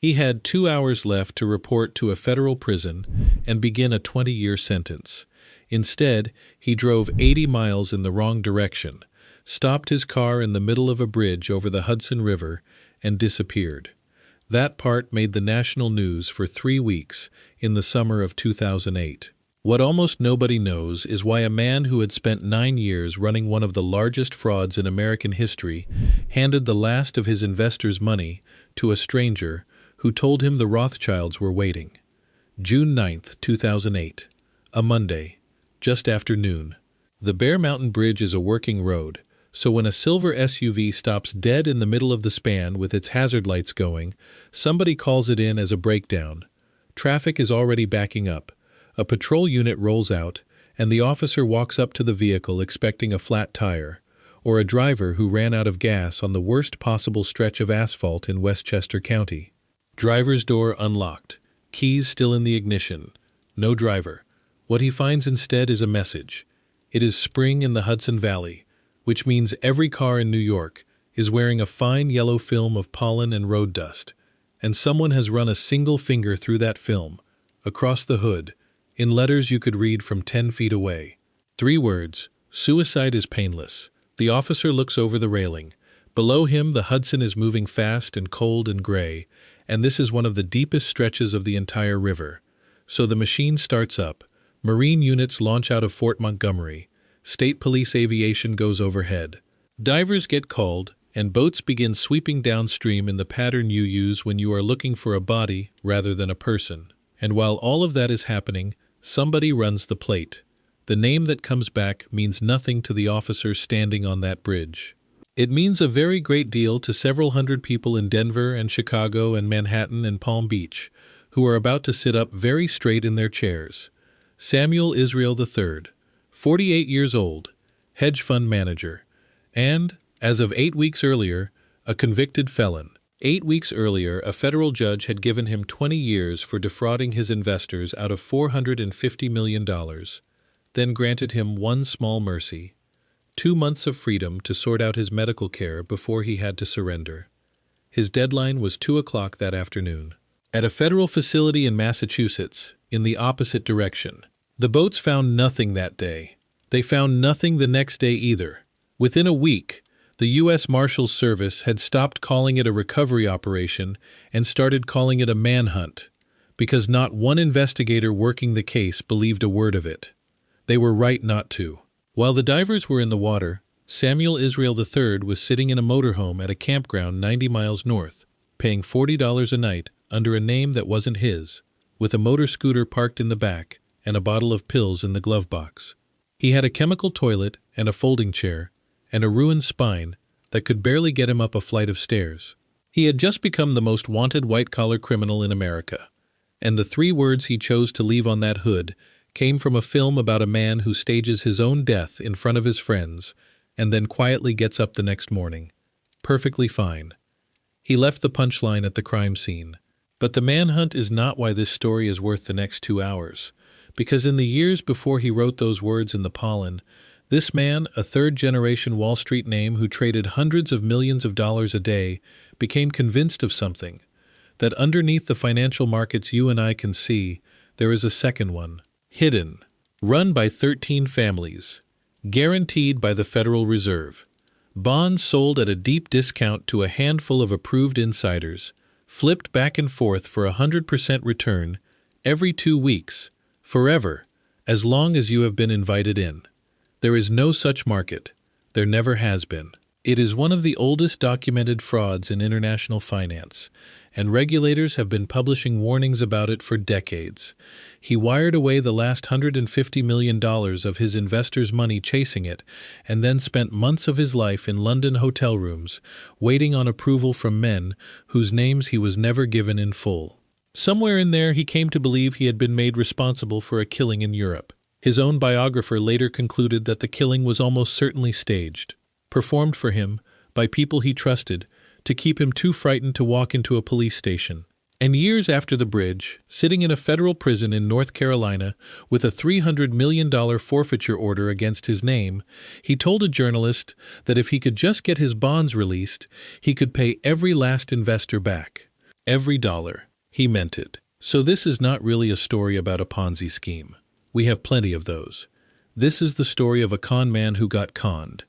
He had 2 hours left to report to a federal prison and begin a 20-year sentence. Instead, he drove 80 miles in the wrong direction, stopped his car in the middle of a bridge over the Hudson River, and disappeared. That part made the national news for 3 weeks in the summer of 2008. What almost nobody knows is why a man who had spent 9 years running one of the largest frauds in American history handed the last of his investors' money to a stranger who told him the Rothschilds were waiting. June 9th, 2008. A Monday, just after noon. The Bear Mountain Bridge is a working road, so when a silver SUV stops dead in the middle of the span with its hazard lights going, somebody calls it in as a breakdown. Traffic is already backing up. A patrol unit rolls out, and the officer walks up to the vehicle expecting a flat tire, or a driver who ran out of gas on the worst possible stretch of asphalt in Westchester County. Driver's door unlocked, keys still in the ignition. No driver. What he finds instead is a message. It is spring in the Hudson Valley, which means every car in New York is wearing a fine yellow film of pollen and road dust, and someone has run a single finger through that film, across the hood, in letters you could read from 10 feet away. 3 words: suicide is painless. The officer looks over the railing. Below him, the Hudson is moving fast and cold and gray, and this is one of the deepest stretches of the entire river. So the machine starts up. Marine units launch out of Fort Montgomery. State police aviation goes overhead. Divers get called, and boats begin sweeping downstream in the pattern you use when you are looking for a body rather than a person. And while all of that is happening, somebody runs the plate. The name that comes back means nothing to the officer standing on that bridge. It means a very great deal to several hundred people in Denver and Chicago and Manhattan and Palm Beach, who are about to sit up very straight in their chairs. Samuel Israel III, 48 years old, hedge fund manager, and, as of 8 weeks earlier, a convicted felon. 8 weeks earlier, a federal judge had given him 20 years for defrauding his investors out of $450 million, then granted him one small mercy: 2 months of freedom to sort out his medical care before he had to surrender. His deadline was 2 o'clock that afternoon. At a federal facility in Massachusetts, in the opposite direction. The boats found nothing that day. They found nothing the next day either. Within a week, the U.S. Marshals Service had stopped calling it a recovery operation and started calling it a manhunt, because not one investigator working the case believed a word of it. They were right not to. While the divers were in the water, Samuel Israel III was sitting in a motorhome at a campground 90 miles north, paying $40 a night under a name that wasn't his, with a motor scooter parked in the back and a bottle of pills in the glove box. He had a chemical toilet and a folding chair and a ruined spine that could barely get him up a flight of stairs. He had just become the most wanted white-collar criminal in America, and the 3 words he chose to leave on that hood came from a film about a man who stages his own death in front of his friends and then quietly gets up the next morning, perfectly fine. He left the punchline at the crime scene. But the manhunt is not why this story is worth the next 2 hours, because in the years before he wrote those words in the pollen, this man, a third-generation Wall Street name who traded hundreds of millions of dollars a day, became convinced of something, that underneath the financial markets you and I can see, there is a second one, hidden, run by 13 families, guaranteed by the Federal Reserve, bonds sold at a deep discount to a handful of approved insiders, flipped back and forth for 100% return every 2 weeks, forever, as long as you have been invited in. There is no such market. There never has been. It is one of the oldest documented frauds in international finance, and regulators have been publishing warnings about it for decades. He wired away the last $150 million of his investors' money chasing it, and then spent months of his life in London hotel rooms, waiting on approval from men whose names he was never given in full. Somewhere in there he came to believe he had been made responsible for a killing in Europe. His own biographer later concluded that the killing was almost certainly staged, performed for him by people he trusted, to keep him too frightened to walk into a police station. And years after the bridge, sitting in a federal prison in North Carolina with a $300 million forfeiture order against his name, he told a journalist that if he could just get his bonds released, he could pay every last investor back. Every dollar. He meant it. So this is not really a story about a Ponzi scheme. We have plenty of those. This is the story of a con man who got conned,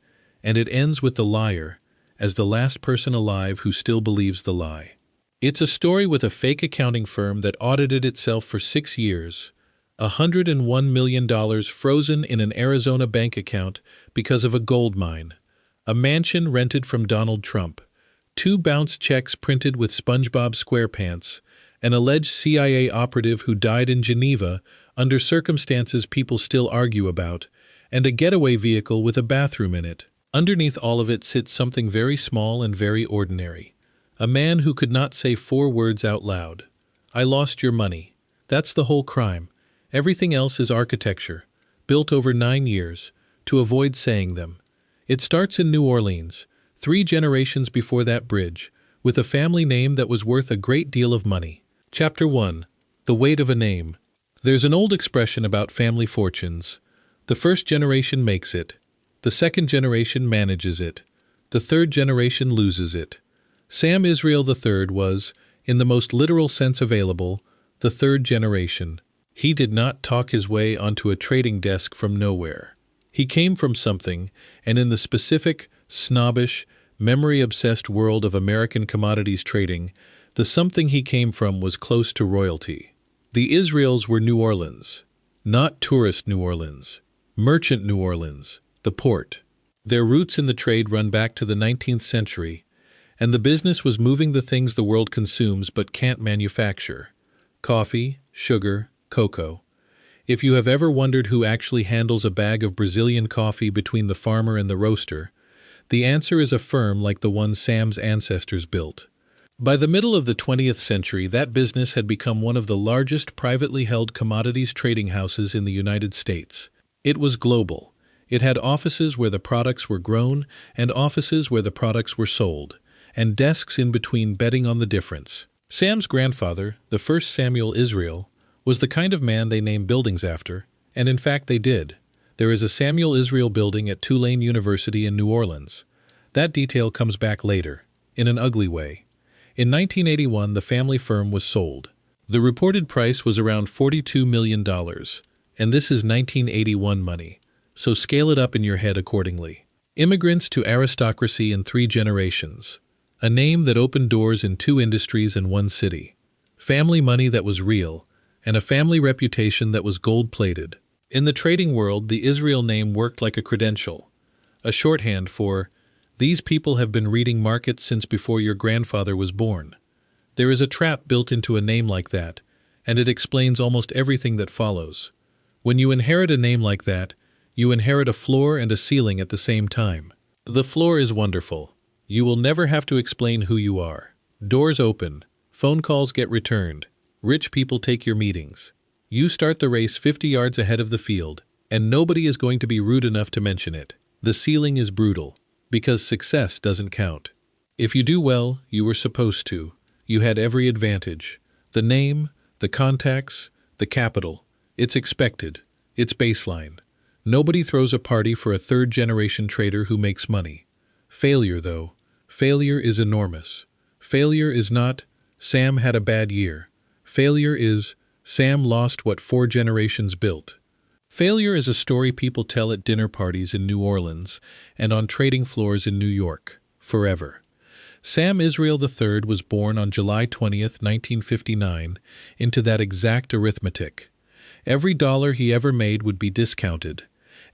and it ends with the liar as the last person alive who still believes the lie. It's a story with a fake accounting firm that audited itself for 6 years, $101 million frozen in an Arizona bank account because of a gold mine, a mansion rented from Donald Trump, 2 bounce checks printed with SpongeBob SquarePants, an alleged CIA operative who died in Geneva under circumstances people still argue about, and a getaway vehicle with a bathroom in it. Underneath all of it sits something very small and very ordinary. A man who could not say 4 words out loud. I lost your money. That's the whole crime. Everything else is architecture, built over 9 years, to avoid saying them. It starts in New Orleans, 3 generations before that bridge, with a family name that was worth a great deal of money. Chapter 1. The Weight of a Name. There's an old expression about family fortunes. The first generation makes it. The second generation manages it. The third generation loses it. Sam Israel III was, in the most literal sense available, the third generation. He did not talk his way onto a trading desk from nowhere. He came from something, and in the specific, snobbish, memory-obsessed world of American commodities trading, the something he came from was close to royalty. The Israels were New Orleans. Not tourist New Orleans. Merchant New Orleans. The port. Their roots in the trade run back to the 19th century, and the business was moving the things the world consumes but can't manufacture. Coffee, sugar, cocoa. If you have ever wondered who actually handles a bag of Brazilian coffee between the farmer and the roaster, the answer is a firm like the one Sam's ancestors built. By the middle of the 20th century, that business had become one of the largest privately held commodities trading houses in the United States. It was global. It had offices where the products were grown and offices where the products were sold, and desks in between betting on the difference. Sam's grandfather, the first Samuel Israel, was the kind of man they named buildings after, and in fact they did. There is a Samuel Israel building at Tulane University in New Orleans. That detail comes back later, in an ugly way. In 1981, the family firm was sold. The reported price was around $42 million, and this is 1981 money, so scale it up in your head accordingly. Immigrants to aristocracy in 3 generations. A name that opened doors in 2 industries and 1 city. Family money that was real, and a family reputation that was gold-plated. In the trading world, the Israel name worked like a credential, a shorthand for, these people have been reading markets since before your grandfather was born. There is a trap built into a name like that, and it explains almost everything that follows. When you inherit a name like that, you inherit a floor and a ceiling at the same time. The floor is wonderful. You will never have to explain who you are. Doors open. Phone calls get returned. Rich people take your meetings. You start the race 50 yards ahead of the field, and nobody is going to be rude enough to mention it. The ceiling is brutal, because success doesn't count. If you do well, you were supposed to. You had every advantage. The name, the contacts, the capital. It's expected. It's baseline. Nobody throws a party for a 3rd-generation trader who makes money. Failure, though. Failure is enormous. Failure is not, Sam had a bad year. Failure is, Sam lost what 4 generations built. Failure is a story people tell at dinner parties in New Orleans and on trading floors in New York, forever. Sam Israel III was born on July 20th, 1959, into that exact arithmetic. Every dollar he ever made would be discounted.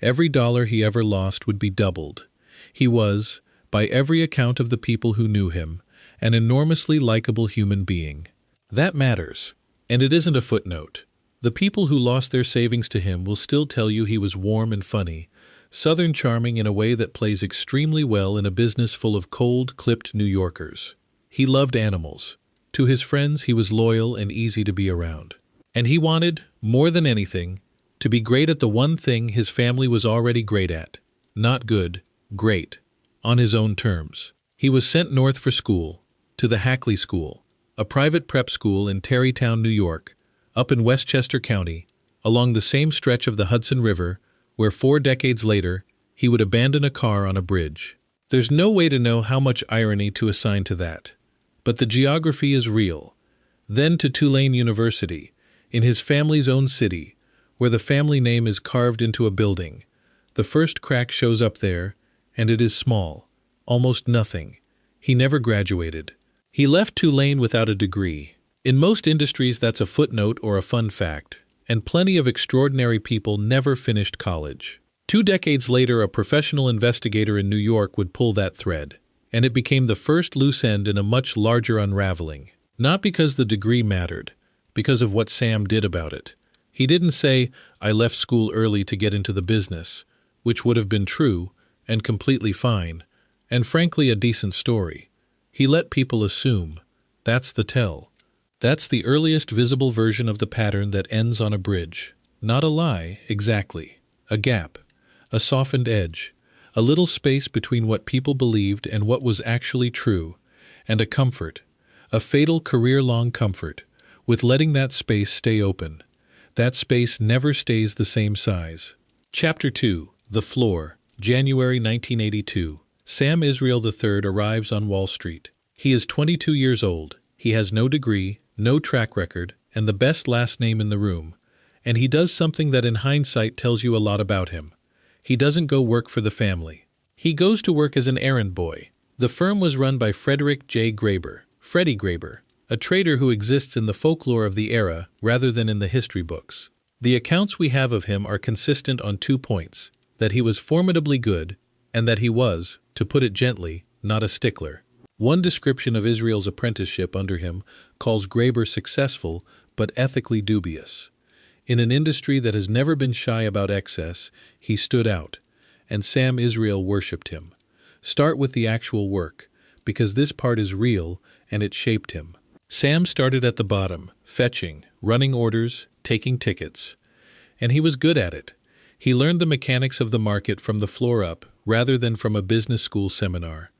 Every dollar he ever lost would be doubled. He was, by every account of the people who knew him, an enormously likable human being. That matters, and it isn't a footnote. The people who lost their savings to him will still tell you he was warm and funny, Southern charming in a way that plays extremely well in a business full of cold, clipped New Yorkers. He loved animals. To his friends he was loyal and easy to be around. And he wanted, more than anything, to be great at the one thing his family was already great at. Not good, great. On his own terms. He was sent north for school, to the Hackley School, a private prep school in Tarrytown, New York, up in Westchester County, along the same stretch of the Hudson River, where 4 decades later, he would abandon a car on a bridge. There's no way to know how much irony to assign to that. but the geography is real. Then to Tulane University, in his family's own city, where the family name is carved into a building. The first crack shows up there, and it is small, almost nothing. He never graduated. He left Tulane without a degree. In most industries, that's a footnote or a fun fact, and plenty of extraordinary people never finished college. 2 decades later, a professional investigator in New York would pull that thread, and it became the first loose end in a much larger unraveling. Not because the degree mattered, because of what Sam did about it. He didn't say, "I left school early to get into the business," which would have been true and completely fine, and frankly a decent story. He let people assume. That's the tell. That's the earliest visible version of the pattern that ends on a bridge. Not a lie, exactly. A gap. A softened edge. A little space between what people believed and what was actually true. And a comfort. A fatal career-long comfort, with letting that space stay open. That space never stays the same size. Chapter 2. The Floor. January 1982. Sam Israel III arrives on Wall Street. He is 22 years old. He has no degree, no track record, and the best last name in the room. And he does something that in hindsight tells you a lot about him. He doesn't go work for the family. He goes to work as an errand boy. The firm was run by Frederick J. Graeber, Freddie Graeber, a trader who exists in the folklore of the era rather than in the history books. The accounts we have of him are consistent on 2 points, that he was formidably good, and that he was, to put it gently, not a stickler. One description of Israel's apprenticeship under him calls Graeber successful but ethically dubious. In an industry that has never been shy about excess, he stood out, and Sam Israel worshipped him. Start with the actual work, because this part is real and it shaped him. Sam started at the bottom, fetching, running orders, taking tickets. And he was good at it. He learned the mechanics of the market from the floor up rather than from a business school seminar.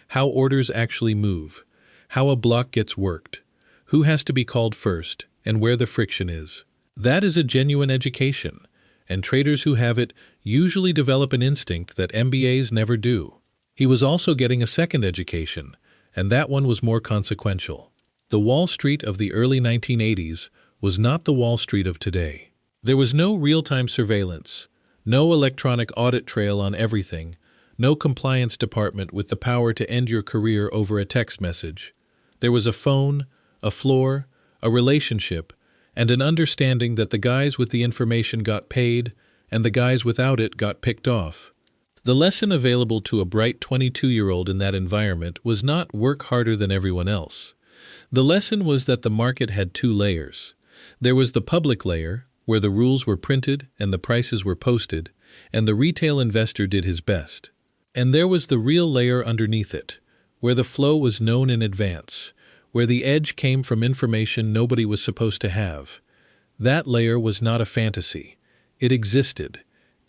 How orders actually move, how a block gets worked, who has to be called first, and where the friction is. That is a genuine education, and traders who have it usually develop an instinct that MBAs never do. He was also getting a second education, and that one was more consequential. The Wall Street of the early 1980s was not the Wall Street of today. There was no real-time surveillance, no electronic audit trail on everything, no compliance department with the power to end your career over a text message. There was a phone, a floor, a relationship, and an understanding that the guys with the information got paid and the guys without it got picked off. The lesson available to a bright 22-year-old in that environment was not work harder than everyone else. The lesson was that the market had 2 layers. There was the public layer, where the rules were printed and the prices were posted, and the retail investor did his best. And there was the real layer underneath it, where the flow was known in advance, where the edge came from information nobody was supposed to have. That layer was not a fantasy. It existed.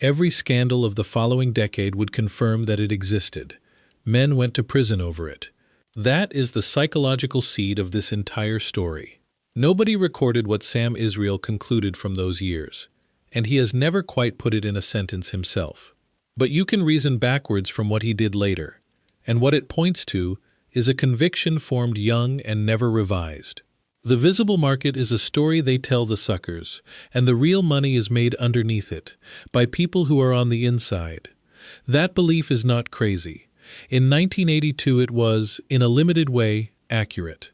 Every scandal of the following decade would confirm that it existed. Men went to prison over it. That is the psychological seed of this entire story. Nobody recorded what Sam Israel concluded from those years, and he has never quite put it in a sentence himself. But you can reason backwards from what he did later, and what it points to is a conviction formed young and never revised. The visible market is a story they tell the suckers, and the real money is made underneath it, by people who are on the inside. That belief is not crazy. In 1982 it was, in a limited way, accurate.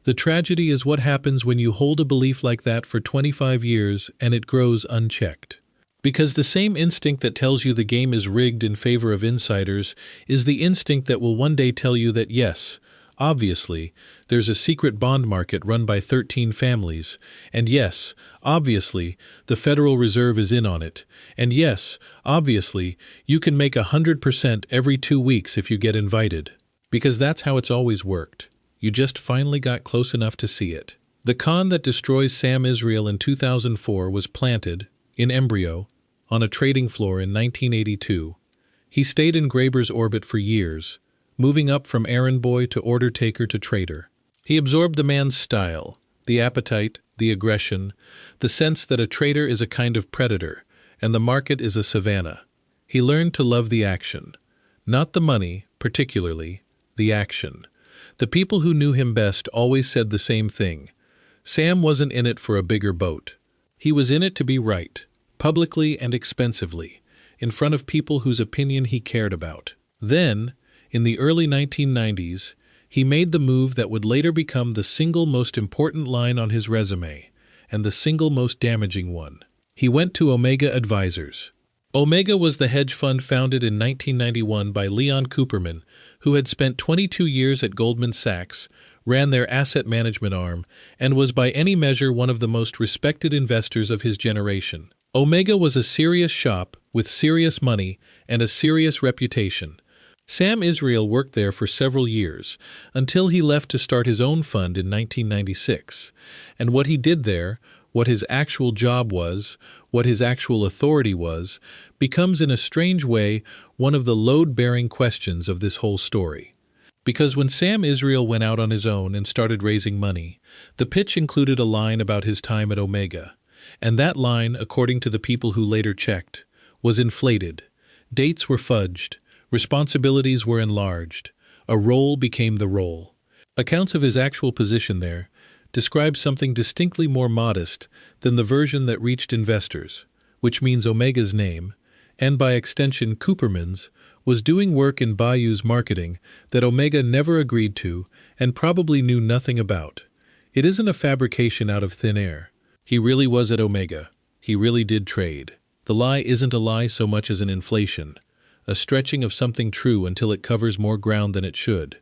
The tragedy is what happens when you hold a belief like that for 25 years and it grows unchecked. Because the same instinct that tells you the game is rigged in favor of insiders is the instinct that will one day tell you that yes, obviously, there's a secret bond market run by 13 families, and yes, obviously, the Federal Reserve is in on it, and yes, obviously, you can make 100% every 2 weeks if you get invited. Because that's how it's always worked. You just finally got close enough to see it. The con that destroys Sam Israel in 2004 was planted, in embryo, on a trading floor in 1982. He stayed in Graeber's orbit for years, moving up from errand boy to order taker to trader. He absorbed the man's style, the appetite, the aggression, the sense that a trader is a kind of predator, and the market is a savanna. He learned to love the action. Not the money, particularly, the action. The people who knew him best always said the same thing. Sam wasn't in it for a bigger boat. He was in it to be right, publicly and expensively, in front of people whose opinion he cared about. Then, in the early 1990s, he made the move that would later become the single most important line on his resume, and the single most damaging one. He went to Omega Advisors. Omega was the hedge fund founded in 1991 by Leon Cooperman, who had spent 22 years at Goldman Sachs, ran their asset management arm, and was by any measure one of the most respected investors of his generation. Omega was a serious shop with serious money and a serious reputation. Sam Israel worked there for several years, until he left to start his own fund in 1996. And what he did there, what his actual job was, what his actual authority was, becomes in a strange way one of the load-bearing questions of this whole story. Because when Sam Israel went out on his own and started raising money, the pitch included a line about his time at Omega. And that line, according to the people who later checked, was inflated. Dates were fudged. Responsibilities were enlarged. A role became the role. Accounts of his actual position there describe something distinctly more modest than the version that reached investors, which means Omega's name, and by extension Cooperman's, was doing work in Bayou's marketing that Omega never agreed to and probably knew nothing about. It isn't a fabrication out of thin air. He really was at Omega. He really did trade. The lie isn't a lie so much as an inflation, a stretching of something true until it covers more ground than it should.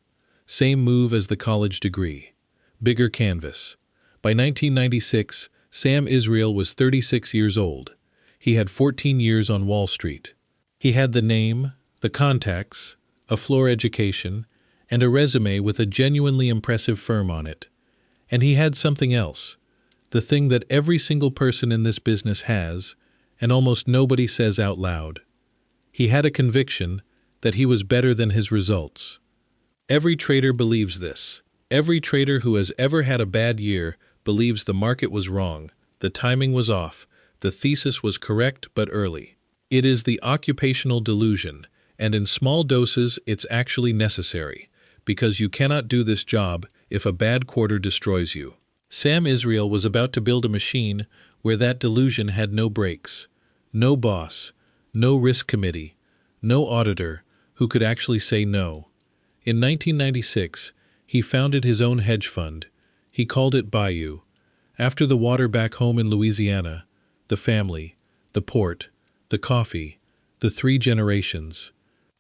Same move as the college degree. Bigger canvas. By 1996, Sam Israel was 36 years old. He had 14 years on Wall Street. He had the name, the contacts, a floor education, and a resume with a genuinely impressive firm on it. And he had something else, the thing that every single person in this business has, and almost nobody says out loud. He had a conviction that he was better than his results. Every trader believes this. Every trader who has ever had a bad year believes the market was wrong, the timing was off, the thesis was correct but early. It is the occupational delusion, and in small doses it's actually necessary, because you cannot do this job if a bad quarter destroys you. Sam Israel was about to build a machine where that delusion had no brakes, no boss, no risk committee, no auditor who could actually say no. In 1996, he founded his own hedge fund. He called it Bayou. After the water back home in Louisiana, the family, the port, the coffee, the 3 generations.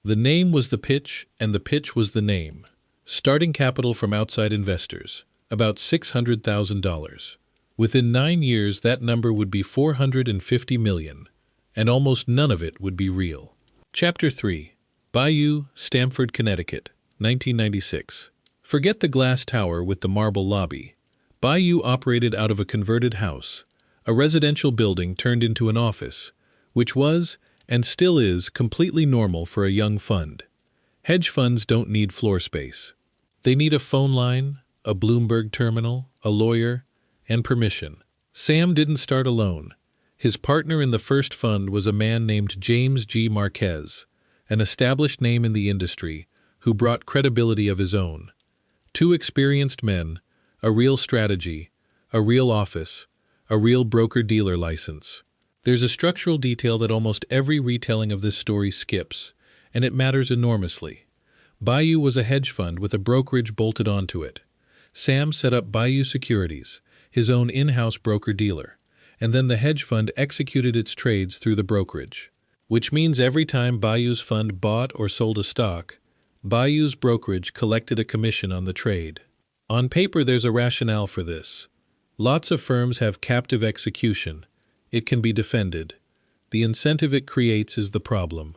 The name was the pitch, and the pitch was the name. Starting capital from outside investors, about $600,000. Within 9 years, that number would be $450 million, and almost none of it would be real. Chapter 3. Bayou, Stamford, Connecticut, 1996. Forget the glass tower with the marble lobby. Bayou operated out of a converted house, a residential building turned into an office, which was, and still is, completely normal for a young fund. Hedge funds don't need floor space. They need a phone line, a Bloomberg terminal, a lawyer, and permission. Sam didn't start alone. His partner in the first fund was a man named James G. Marquez, an established name in the industry, who brought credibility of his own. 2 experienced men, a real strategy, a real office, a real broker-dealer license. There's a structural detail that almost every retelling of this story skips, and it matters enormously. Bayou was a hedge fund with a brokerage bolted onto it. Sam set up Bayou Securities, his own in-house broker-dealer, and then the hedge fund executed its trades through the brokerage, which means every time Bayou's fund bought or sold a stock, Bayou's brokerage collected a commission on the trade. On paper, there's a rationale for this. Lots of firms have captive execution. It can be defended. The incentive it creates is the problem.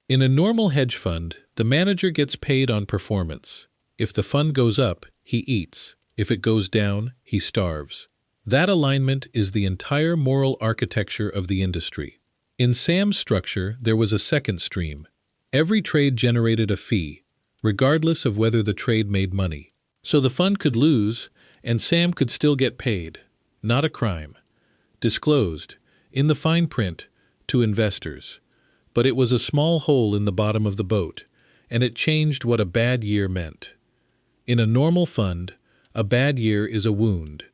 In a normal hedge fund, the manager gets paid on performance. If the fund goes up, he eats. If it goes down, he starves. That alignment is the entire moral architecture of the industry. In Sam's structure, there was a second stream. Every trade generated a fee, regardless of whether the trade made money. So the fund could lose, and Sam could still get paid. Not a crime. Disclosed, in the fine print, to investors. But it was a small hole in the bottom of the boat, and it changed what a bad year meant. In a normal fund, a bad year is a wound.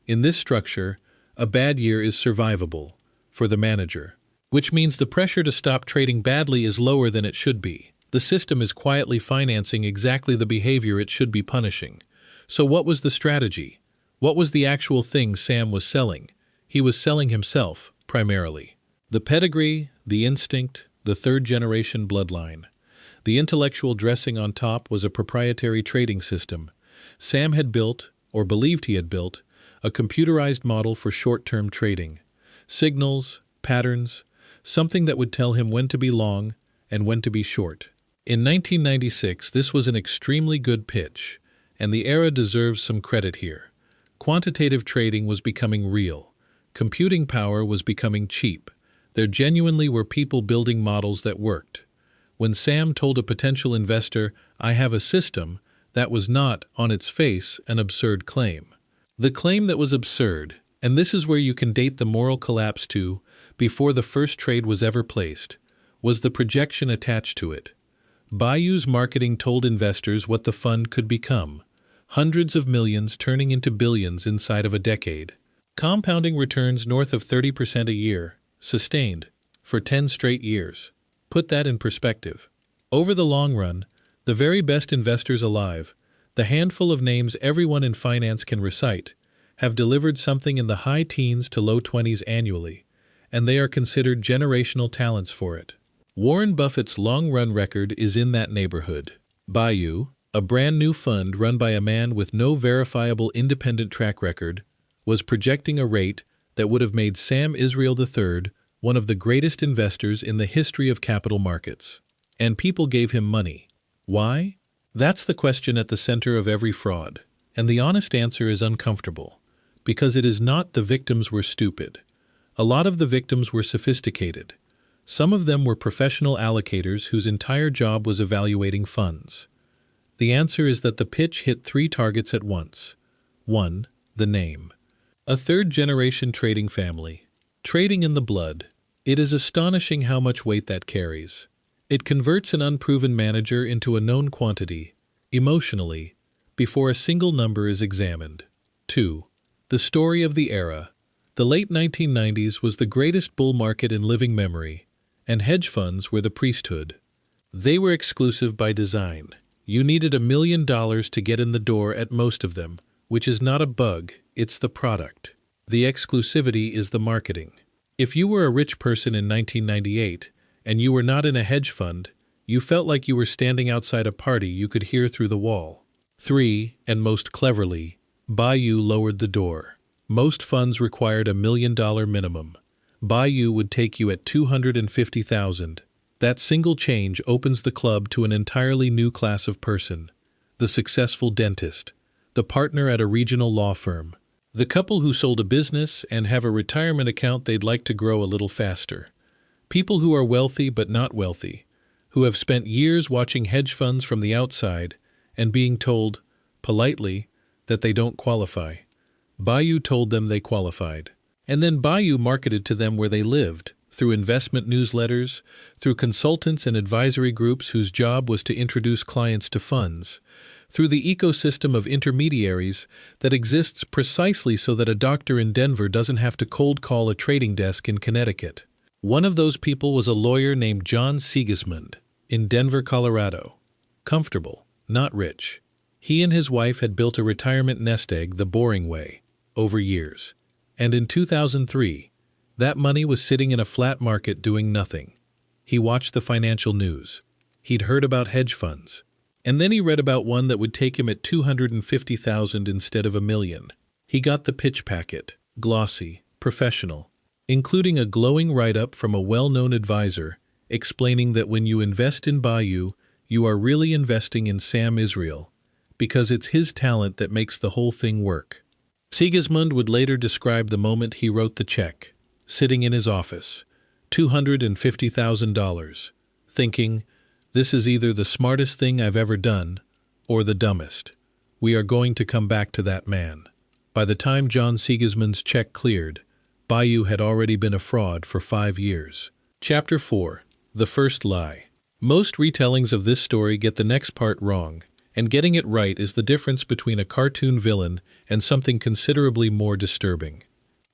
In this structure, a bad year is survivable for the manager, which means the pressure to stop trading badly is lower than it should be. The system is quietly financing exactly the behavior it should be punishing. So what was the strategy? What was the actual thing Sam was selling? He was selling himself, primarily. The pedigree, the instinct, the third-generation bloodline. The intellectual dressing on top was a proprietary trading system. Sam had built, or believed he had built, a computerized model for short-term trading. Signals, patterns, something that would tell him when to be long and when to be short. In 1996, this was an extremely good pitch, and the era deserves some credit here. Quantitative trading was becoming real. Computing power was becoming cheap. There genuinely were people building models that worked. When Sam told a potential investor, "I have a system," that was not, on its face, an absurd claim. The claim that was absurd, and this is where you can date the moral collapse to, before the first trade was ever placed, was the projection attached to it. Bayou's marketing told investors what the fund could become. Hundreds of millions turning into billions inside of a decade. Compounding returns north of 30% a year, sustained, for 10 straight years. Put that in perspective. Over the long run, the very best investors alive, the handful of names everyone in finance can recite, have delivered something in the high teens to low 20s annually, and they are considered generational talents for it. Warren Buffett's long-run record is in that neighborhood. Bayou, a brand-new fund run by a man with no verifiable independent track record, was projecting a rate that would have made Sam Israel III one of the greatest investors in the history of capital markets. And people gave him money. Why? That's the question at the center of every fraud. And the honest answer is uncomfortable. Because it is not the victims were stupid. A lot of the victims were sophisticated. Some of them were professional allocators whose entire job was evaluating funds. The answer is that the pitch hit 3 targets at once. 1. The name. A third-generation trading family. Trading in the blood. It is astonishing how much weight that carries. It converts an unproven manager into a known quantity, emotionally, before a single number is examined. 2. The story of the era. The late 1990s was the greatest bull market in living memory, and hedge funds were the priesthood. They were exclusive by design. You needed $1 million to get in the door at most of them, which is not a bug, it's the product. The exclusivity is the marketing. If you were a rich person in 1998, and you were not in a hedge fund, you felt like you were standing outside a party you could hear through the wall. 3, and most cleverly, Bayou lowered the door. Most funds required $1 million minimum. Bayou would take you at $250,000. That single change opens the club to an entirely new class of person. The successful dentist. The partner at a regional law firm. The couple who sold a business and have a retirement account they'd like to grow a little faster. People who are wealthy but not wealthy. Who have spent years watching hedge funds from the outside and being told, politely, that they don't qualify. Bayou told them they qualified. And then Bayou marketed to them where they lived, through investment newsletters, through consultants and advisory groups whose job was to introduce clients to funds, through the ecosystem of intermediaries that exists precisely so that a doctor in Denver doesn't have to cold call a trading desk in Connecticut. One of those people was a lawyer named John Sigismund, in Denver, Colorado. Comfortable, not rich. He and his wife had built a retirement nest egg the boring way, over years. And in 2003, that money was sitting in a flat market doing nothing. He watched the financial news. He'd heard about hedge funds. And then he read about one that would take him at $250,000 instead of $1 million. He got the pitch packet, glossy, professional, including a glowing write-up from a well-known advisor explaining that when you invest in Bayou, you are really investing in Sam Israel, because it's his talent that makes the whole thing work. Sigismund would later describe the moment he wrote the check, sitting in his office, $250,000, thinking, this is either the smartest thing I've ever done or the dumbest. We are going to come back to that man. By the time John Sigismund's check cleared, Bayou had already been a fraud for 5 years. Chapter 4. The First Lie. Most retellings of this story get the next part wrong, and getting it right is the difference between a cartoon villain and something considerably more disturbing.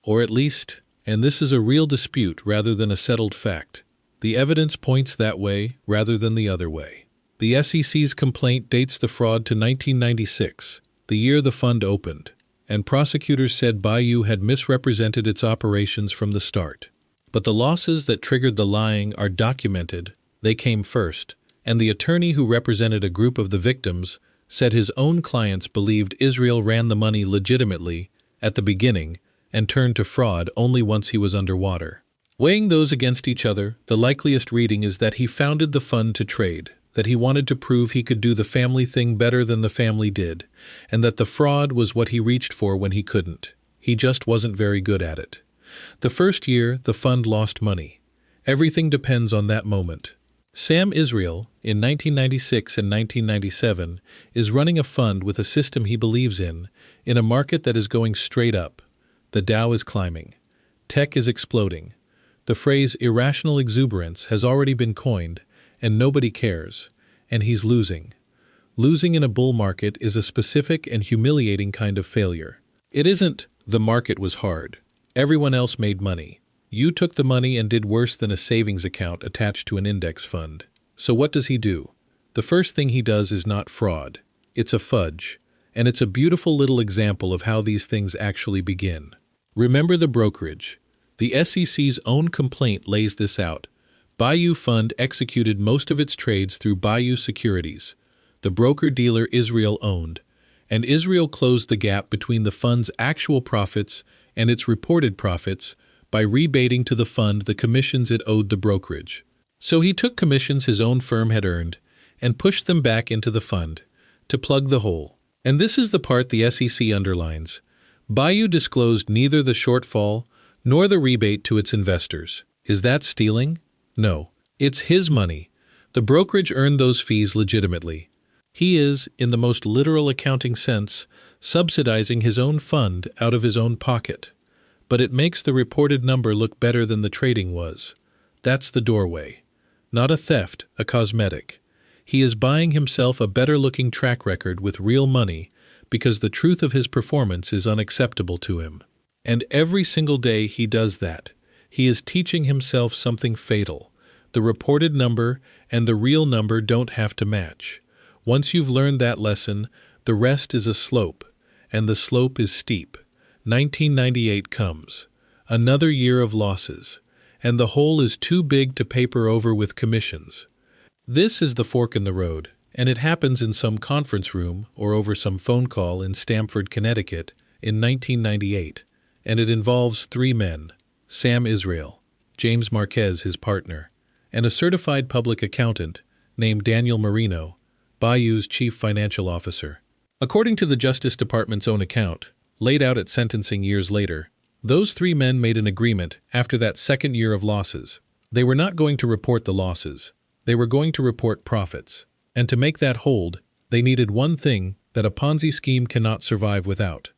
Or at least, and this is a real dispute rather than a settled fact, the evidence points that way rather than the other way. The SEC's complaint dates the fraud to 1996, the year the fund opened, and prosecutors said Bayou had misrepresented its operations from the start. But the losses that triggered the lying are documented, they came first, and the attorney who represented a group of the victims said his own clients believed Israel ran the money legitimately at the beginning and turned to fraud only once he was underwater. Weighing those against each other, the likeliest reading is that he founded the fund to trade, that he wanted to prove he could do the family thing better than the family did, and that the fraud was what he reached for when he couldn't. He just wasn't very good at it. The first year, the fund lost money. Everything depends on that moment. Sam Israel, in 1996 and 1997, is running a fund with a system he believes in a market that is going straight up. The Dow is climbing. Tech is exploding. The phrase irrational exuberance has already been coined, and nobody cares, and he's losing. Losing in a bull market is a specific and humiliating kind of failure. It isn't, the market was hard. Everyone else made money. You took the money and did worse than a savings account attached to an index fund. So what does he do? The first thing he does is not fraud. It's a fudge. And it's a beautiful little example of how these things actually begin. Remember the brokerage. The SEC's own complaint lays this out. Bayou Fund executed most of its trades through Bayou Securities, the broker-dealer Israel owned, and Israel closed the gap between the fund's actual profits and its reported profits by rebating to the fund the commissions it owed the brokerage. So he took commissions his own firm had earned and pushed them back into the fund to plug the hole. And this is the part the SEC underlines. Bayou disclosed neither the shortfall nor the rebate to its investors. Is that stealing? No. It's his money. The brokerage earned those fees legitimately. He is, in the most literal accounting sense, subsidizing his own fund out of his own pocket. But it makes the reported number look better than the trading was. That's the doorway. Not a theft, a cosmetic. He is buying himself a better-looking track record with real money because the truth of his performance is unacceptable to him. And every single day he does that. He is teaching himself something fatal. The reported number and the real number don't have to match. Once you've learned that lesson, the rest is a slope, and the slope is steep. 1998 comes. Another year of losses, and the hole is too big to paper over with commissions. This is the fork in the road, and it happens in some conference room or over some phone call in Stamford, Connecticut, in 1998, and it involves three men, Sam Israel, James Marquez, his partner, and a certified public accountant named Daniel Marino, Bayou's chief financial officer. According to the Justice Department's own account, laid out at sentencing years later, those three men made an agreement after that second year of losses. They were not going to report the losses. They were going to report profits. And to make that hold, they needed one thing that a Ponzi scheme cannot survive without.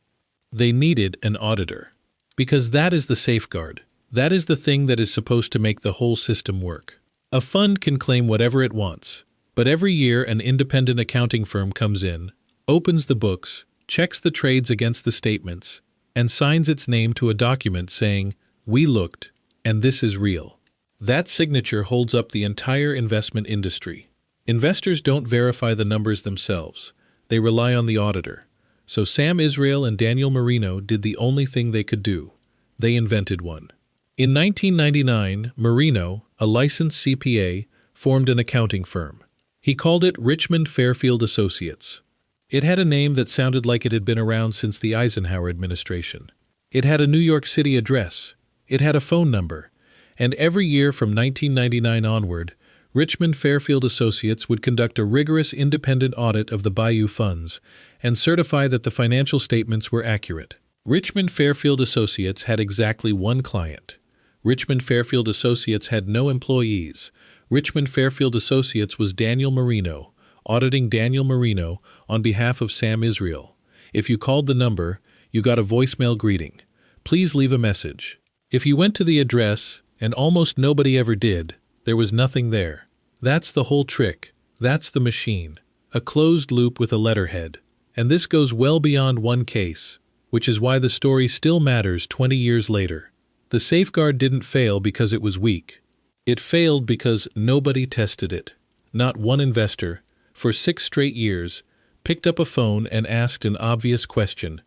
They needed an auditor. Because that is the safeguard. That is the thing that is supposed to make the whole system work. A fund can claim whatever it wants, but every year an independent accounting firm comes in, opens the books, checks the trades against the statements, and signs its name to a document saying, "We looked, and this is real." That signature holds up the entire investment industry. Investors don't verify the numbers themselves. They rely on the auditor. So Sam Israel and Daniel Marino did the only thing they could do. They invented one. In 1999, Marino, a licensed CPA, formed an accounting firm. He called it Richmond Fairfield Associates. It had a name that sounded like it had been around since the Eisenhower administration. It had a New York City address. It had a phone number. And every year from 1999 onward, Richmond Fairfield Associates would conduct a rigorous independent audit of the Bayou funds and certify that the financial statements were accurate. Richmond Fairfield Associates had exactly one client. Richmond Fairfield Associates had no employees. Richmond Fairfield Associates was Daniel Marino, auditing Daniel Marino on behalf of Sam Israel. If you called the number, you got a voicemail greeting. Please leave a message. If you went to the address, and almost nobody ever did, there was nothing there. That's the whole trick. That's the machine. a closed loop with a letterhead. And this goes well beyond one case, which is why the story still matters 20 years later. The safeguard didn't fail because it was weak. It failed because nobody tested it. Not one investor, for 6 straight years, picked up a phone and asked an obvious question.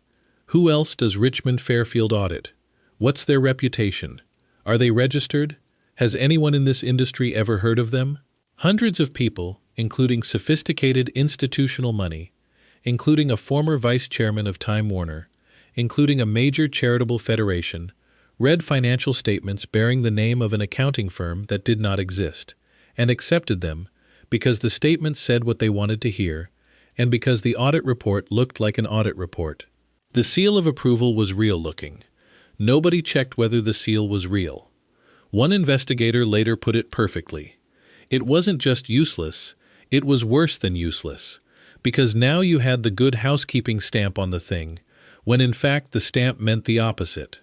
Who else does Richmond Fairfield audit? What's their reputation? Are they registered? Has anyone in this industry ever heard of them? Hundreds of people, including sophisticated institutional money, including a former vice chairman of Time Warner, including a major charitable federation, read financial statements bearing the name of an accounting firm that did not exist, and accepted them because the statements said what they wanted to hear, and because the audit report looked like an audit report. The seal of approval was real-looking. Nobody checked whether the seal was real. One investigator later put it perfectly. It wasn't just useless, it was worse than useless, because now you had the good housekeeping stamp on the thing, when in fact the stamp meant the opposite.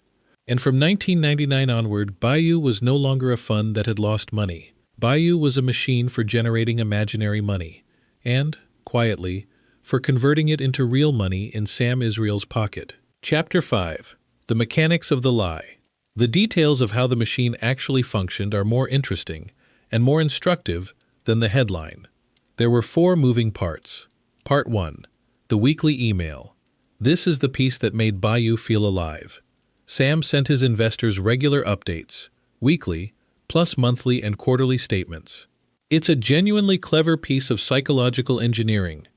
And from 1999 onward, Bayou was no longer a fund that had lost money. Bayou was a machine for generating imaginary money, and, quietly, for converting it into real money in Sam Israel's pocket. Chapter 5. The Mechanics of the Lie. The details of how the machine actually functioned are more interesting and more instructive than the headline. There were 4 moving parts. Part 1. The weekly email. This is the piece that made Bayou feel alive. Sam sent his investors regular updates, weekly, plus monthly and quarterly statements. It's a genuinely clever piece of psychological engineering,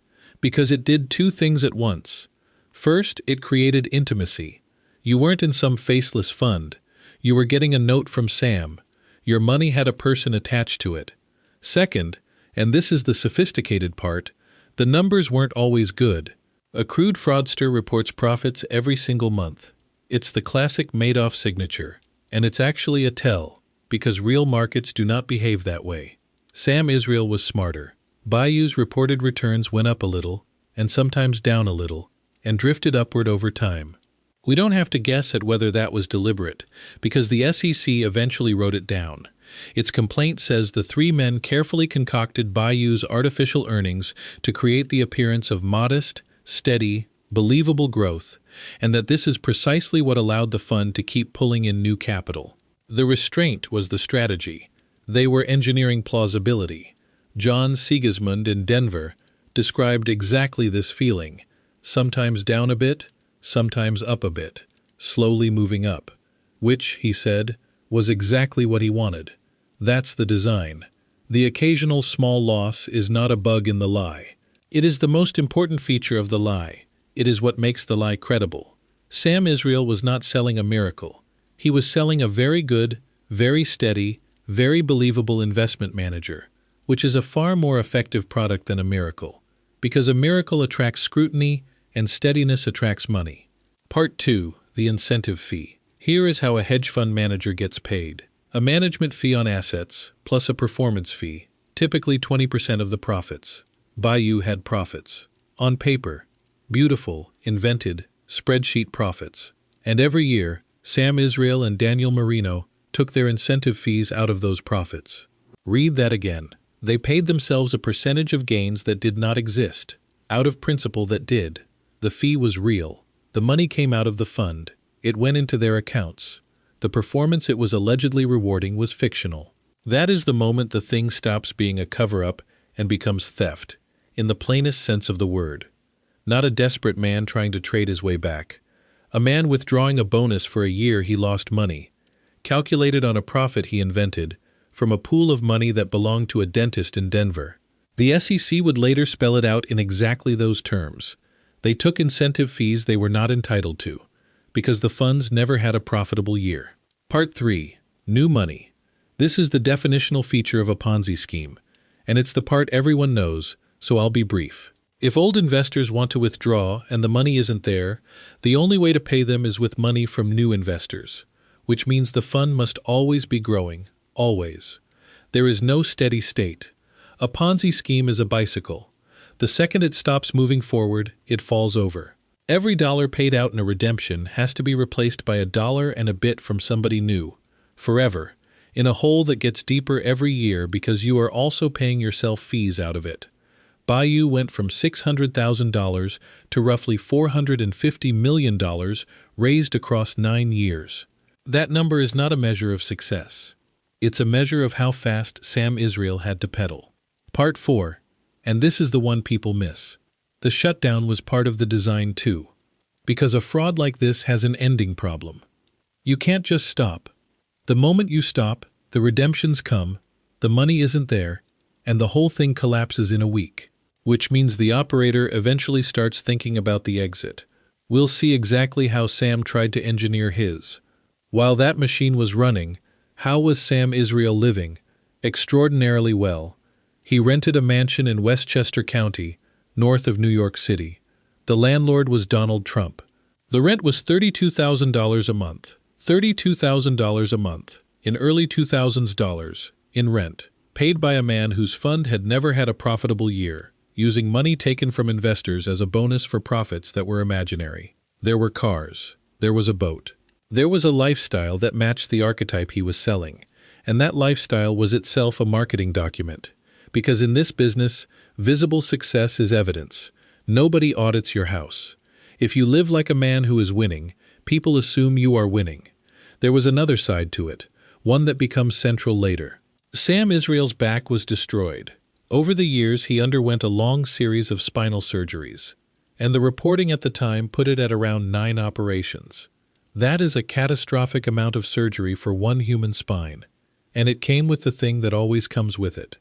because it did 2 things at once. First, it created intimacy. You weren't in some faceless fund. You were getting a note from Sam. Your money had a person attached to it. Second, and this is the sophisticated part, the numbers weren't always good. A crude fraudster reports profits every single month. It's the classic Madoff signature, and it's actually a tell, because real markets do not behave that way. Sam Israel was smarter. Bayou's reported returns went up a little, and sometimes down a little, and drifted upward over time. We don't have to guess at whether that was deliberate, because the SEC eventually wrote it down. Its complaint says the 3 men carefully concocted Bayou's artificial earnings to create the appearance of modest, steady, believable growth, and that this is precisely what allowed the fund to keep pulling in new capital. The restraint was the strategy. They were engineering plausibility. John Sigismund in Denver described exactly this feeling, sometimes down a bit, sometimes up a bit, slowly moving up, which, he said, was exactly what he wanted. That's the design. The occasional small loss is not a bug in the lie. It is the most important feature of the lie. It is what makes the lie credible. Sam Israel was not selling a miracle. He was selling a very good, very steady, very believable investment manager, which is a far more effective product than a miracle, because a miracle attracts scrutiny and steadiness attracts money. Part 2. The incentive fee. Here is how a hedge fund manager gets paid. A management fee on assets, plus a performance fee, typically 20% of the profits. Bayou had profits. On paper, beautiful, invented, spreadsheet profits. And every year, Sam Israel and Daniel Marino took their incentive fees out of those profits. Read that again. They paid themselves a percentage of gains that did not exist, out of principle that did. The fee was real. The money came out of the fund. It went into their accounts. The performance it was allegedly rewarding was fictional. That is the moment the thing stops being a cover-up and becomes theft, in the plainest sense of the word. Not a desperate man trying to trade his way back. A man withdrawing a bonus for a year he lost money, calculated on a profit he invented, from a pool of money that belonged to a dentist in Denver. The SEC would later spell it out in exactly those terms. They took incentive fees they were not entitled to, because the funds never had a profitable year. Part 3. New money. This is the definitional feature of a Ponzi scheme, and it's the part everyone knows, so I'll be brief. If old investors want to withdraw and the money isn't there, the only way to pay them is with money from new investors, which means the fund must always be growing, always. There is no steady state. A Ponzi scheme is a bicycle. The second it stops moving forward, it falls over. Every dollar paid out in a redemption has to be replaced by $1 and a bit from somebody new, forever, in a hole that gets deeper every year because you are also paying yourself fees out of it. Bayou went from $600,000 to roughly $450 million raised across 9 years. That number is not a measure of success. It's a measure of how fast Sam Israel had to pedal. Part 4. And this is the one people miss. The shutdown was part of the design too. Because a fraud like this has an ending problem. You can't just stop. The moment you stop, the redemptions come, the money isn't there, and the whole thing collapses in a week. Which means the operator eventually starts thinking about the exit. We'll see exactly how Sam tried to engineer his. While that machine was running, how was Sam Israel living? Extraordinarily well. He rented a mansion in Westchester County, north of New York City. The landlord was Donald Trump. The rent was $32,000 a month. $32,000 a month, in early 2000s dollars, in rent, paid by a man whose fund had never had a profitable year, using money taken from investors as a bonus for profits that were imaginary. There were cars. There was a boat. There was a lifestyle that matched the archetype he was selling, and that lifestyle was itself a marketing document. Because in this business, visible success is evidence. Nobody audits your house. If you live like a man who is winning, people assume you are winning. There was another side to it, one that becomes central later. Sam Israel's back was destroyed. Over the years, he underwent a long series of spinal surgeries, and the reporting at the time put it at around 9 operations. That is a catastrophic amount of surgery for one human spine, and it came with the thing that always comes with it.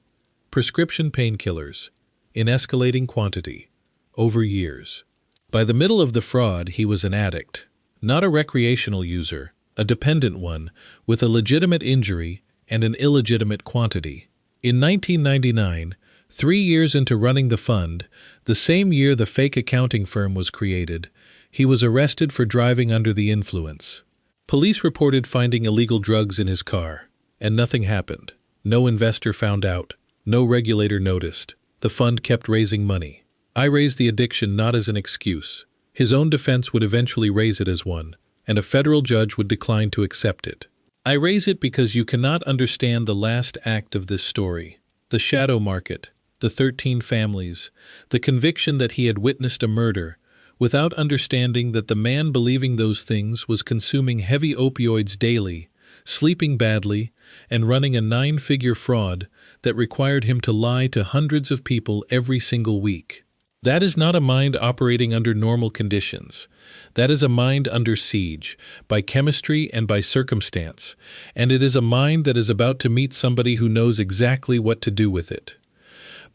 Prescription painkillers, in escalating quantity, over years. By the middle of the fraud, he was an addict, not a recreational user, a dependent one, with a legitimate injury and an illegitimate quantity. In 1999, 3 years into running the fund, the same year the fake accounting firm was created, he was arrested for driving under the influence. Police reported finding illegal drugs in his car, and nothing happened. No investor found out. No regulator noticed. The fund kept raising money. I raised the addiction not as an excuse. His own defense would eventually raise it as one, and a federal judge would decline to accept it. I raise it because you cannot understand the last act of this story. The shadow market, the 13 families, the conviction that he had witnessed a murder, without understanding that the man believing those things was consuming heavy opioids daily, sleeping badly, and running a 9-figure fraud that required him to lie to hundreds of people every single week. That is not a mind operating under normal conditions. That is a mind under siege, by chemistry and by circumstance, and it is a mind that is about to meet somebody who knows exactly what to do with it.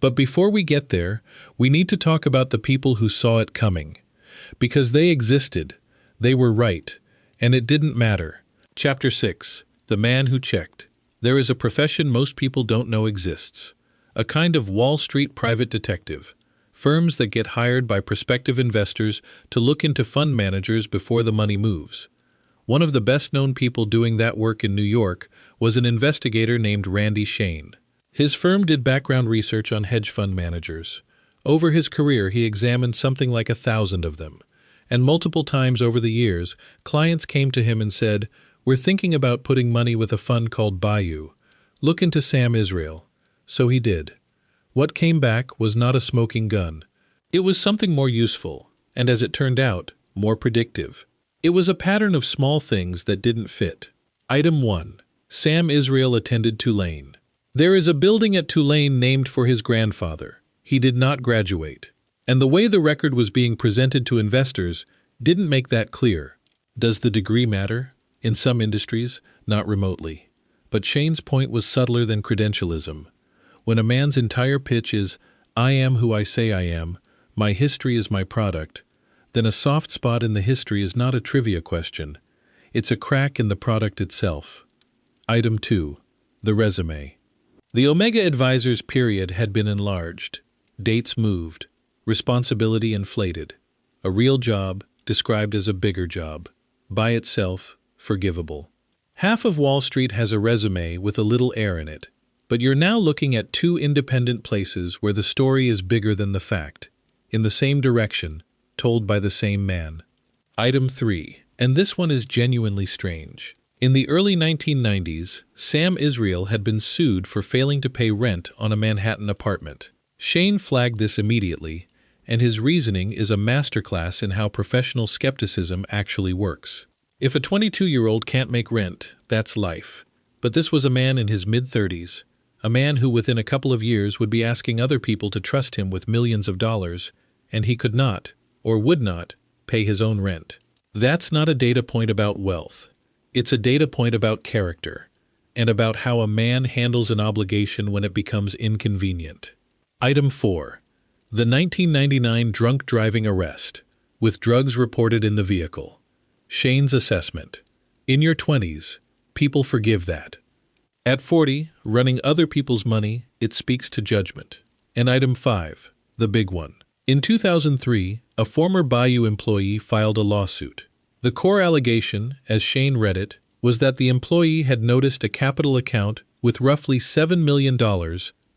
But before we get there, we need to talk about the people who saw it coming. Because they existed, they were right, and it didn't matter. Chapter 6. The Man Who Checked. There is a profession most people don't know exists. A kind of Wall Street private detective. Firms that get hired by prospective investors to look into fund managers before the money moves. One of the best-known people doing that work in New York was an investigator named Randy Shane. His firm did background research on hedge fund managers. Over his career, he examined something like 1,000 of them. And multiple times over the years, clients came to him and said, "We're thinking about putting money with a fund called Bayou. Look into Sam Israel." So he did. What came back was not a smoking gun. It was something more useful, and as it turned out, more predictive. It was a pattern of small things that didn't fit. Item 1. Sam Israel attended Tulane. There is a building at Tulane named for his grandfather. He did not graduate. And the way the record was being presented to investors didn't make that clear. Does the degree matter? In some industries, not remotely. But Shane's point was subtler than credentialism. When a man's entire pitch is, "I am who I say I am, my history is my product," then a soft spot in the history is not a trivia question. It's a crack in the product itself. Item 2. The resume. The Omega Advisors period had been enlarged. Dates moved. Responsibility inflated. A real job described as a bigger job. By itself, forgivable. Half of Wall Street has a resume with a little air in it. But you're now looking at 2 independent places where the story is bigger than the fact, in the same direction, told by the same man. Item 3. And this one is genuinely strange. In the early 1990s, Sam Israel had been sued for failing to pay rent on a Manhattan apartment. Shane flagged this immediately, and his reasoning is a masterclass in how professional skepticism actually works. If a 22-year-old can't make rent, that's life. But this was a man in his mid-30s, a man who within a couple of years would be asking other people to trust him with millions of dollars, and he could not, or would not, pay his own rent. That's not a data point about wealth. It's a data point about character, and about how a man handles an obligation when it becomes inconvenient. Item 4. The 1999 drunk driving arrest, with drugs reported in the vehicle. Shane's assessment. In your 20s, people forgive that. At 40, running other people's money, it speaks to judgment. And item 5, the big one. In 2003, a former Bayou employee filed a lawsuit. The core allegation, as Shane read it, was that the employee had noticed a capital account with roughly $7 million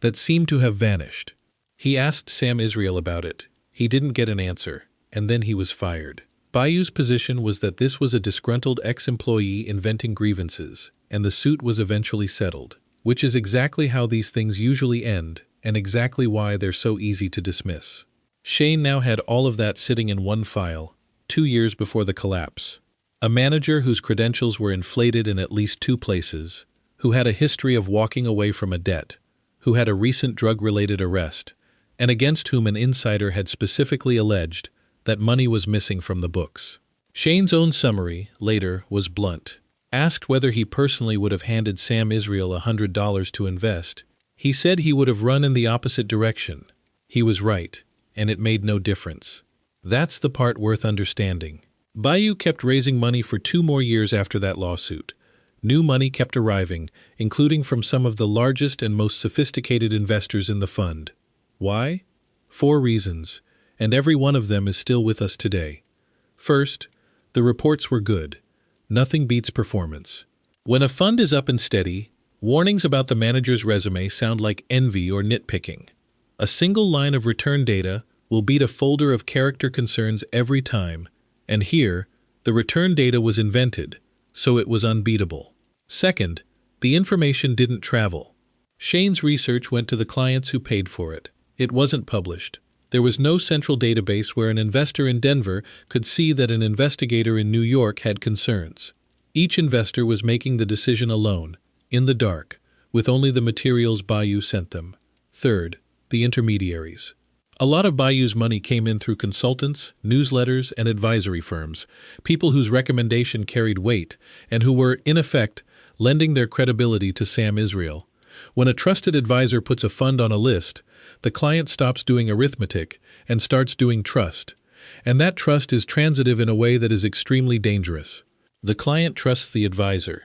that seemed to have vanished. He asked Sam Israel about it. He didn't get an answer, and then he was fired. Bayou's position was that this was a disgruntled ex-employee inventing grievances, and the suit was eventually settled, which is exactly how these things usually end, and exactly why they're so easy to dismiss. Shane now had all of that sitting in one file, 2 years before the collapse. A manager whose credentials were inflated in at least 2 places, who had a history of walking away from a debt, who had a recent drug-related arrest, and against whom an insider had specifically alleged that money was missing from the books. Shane's own summary, later, was blunt. Asked whether he personally would have handed Sam Israel $100 to invest, he said he would have run in the opposite direction. He was right, and it made no difference. That's the part worth understanding. Bayou kept raising money for 2 more years after that lawsuit. New money kept arriving, including from some of the largest and most sophisticated investors in the fund. Why? 4 reasons, and every one of them is still with us today. First, the reports were good. Nothing beats performance. When a fund is up and steady, warnings about the manager's resume sound like envy or nitpicking. A single line of return data will beat a folder of character concerns every time, and here, the return data was invented, so it was unbeatable. Second, the information didn't travel. Shane's research went to the clients who paid for it. It wasn't published. There was no central database where an investor in Denver could see that an investigator in New York had concerns. Each investor was making the decision alone, in the dark, with only the materials Bayou sent them. Third, the intermediaries. A lot of Bayou's money came in through consultants, newsletters, and advisory firms, people whose recommendation carried weight and who were, in effect, lending their credibility to Sam Israel. When a trusted advisor puts a fund on a list, the client stops doing arithmetic and starts doing trust, and that trust is transitive in a way that is extremely dangerous. The client trusts the advisor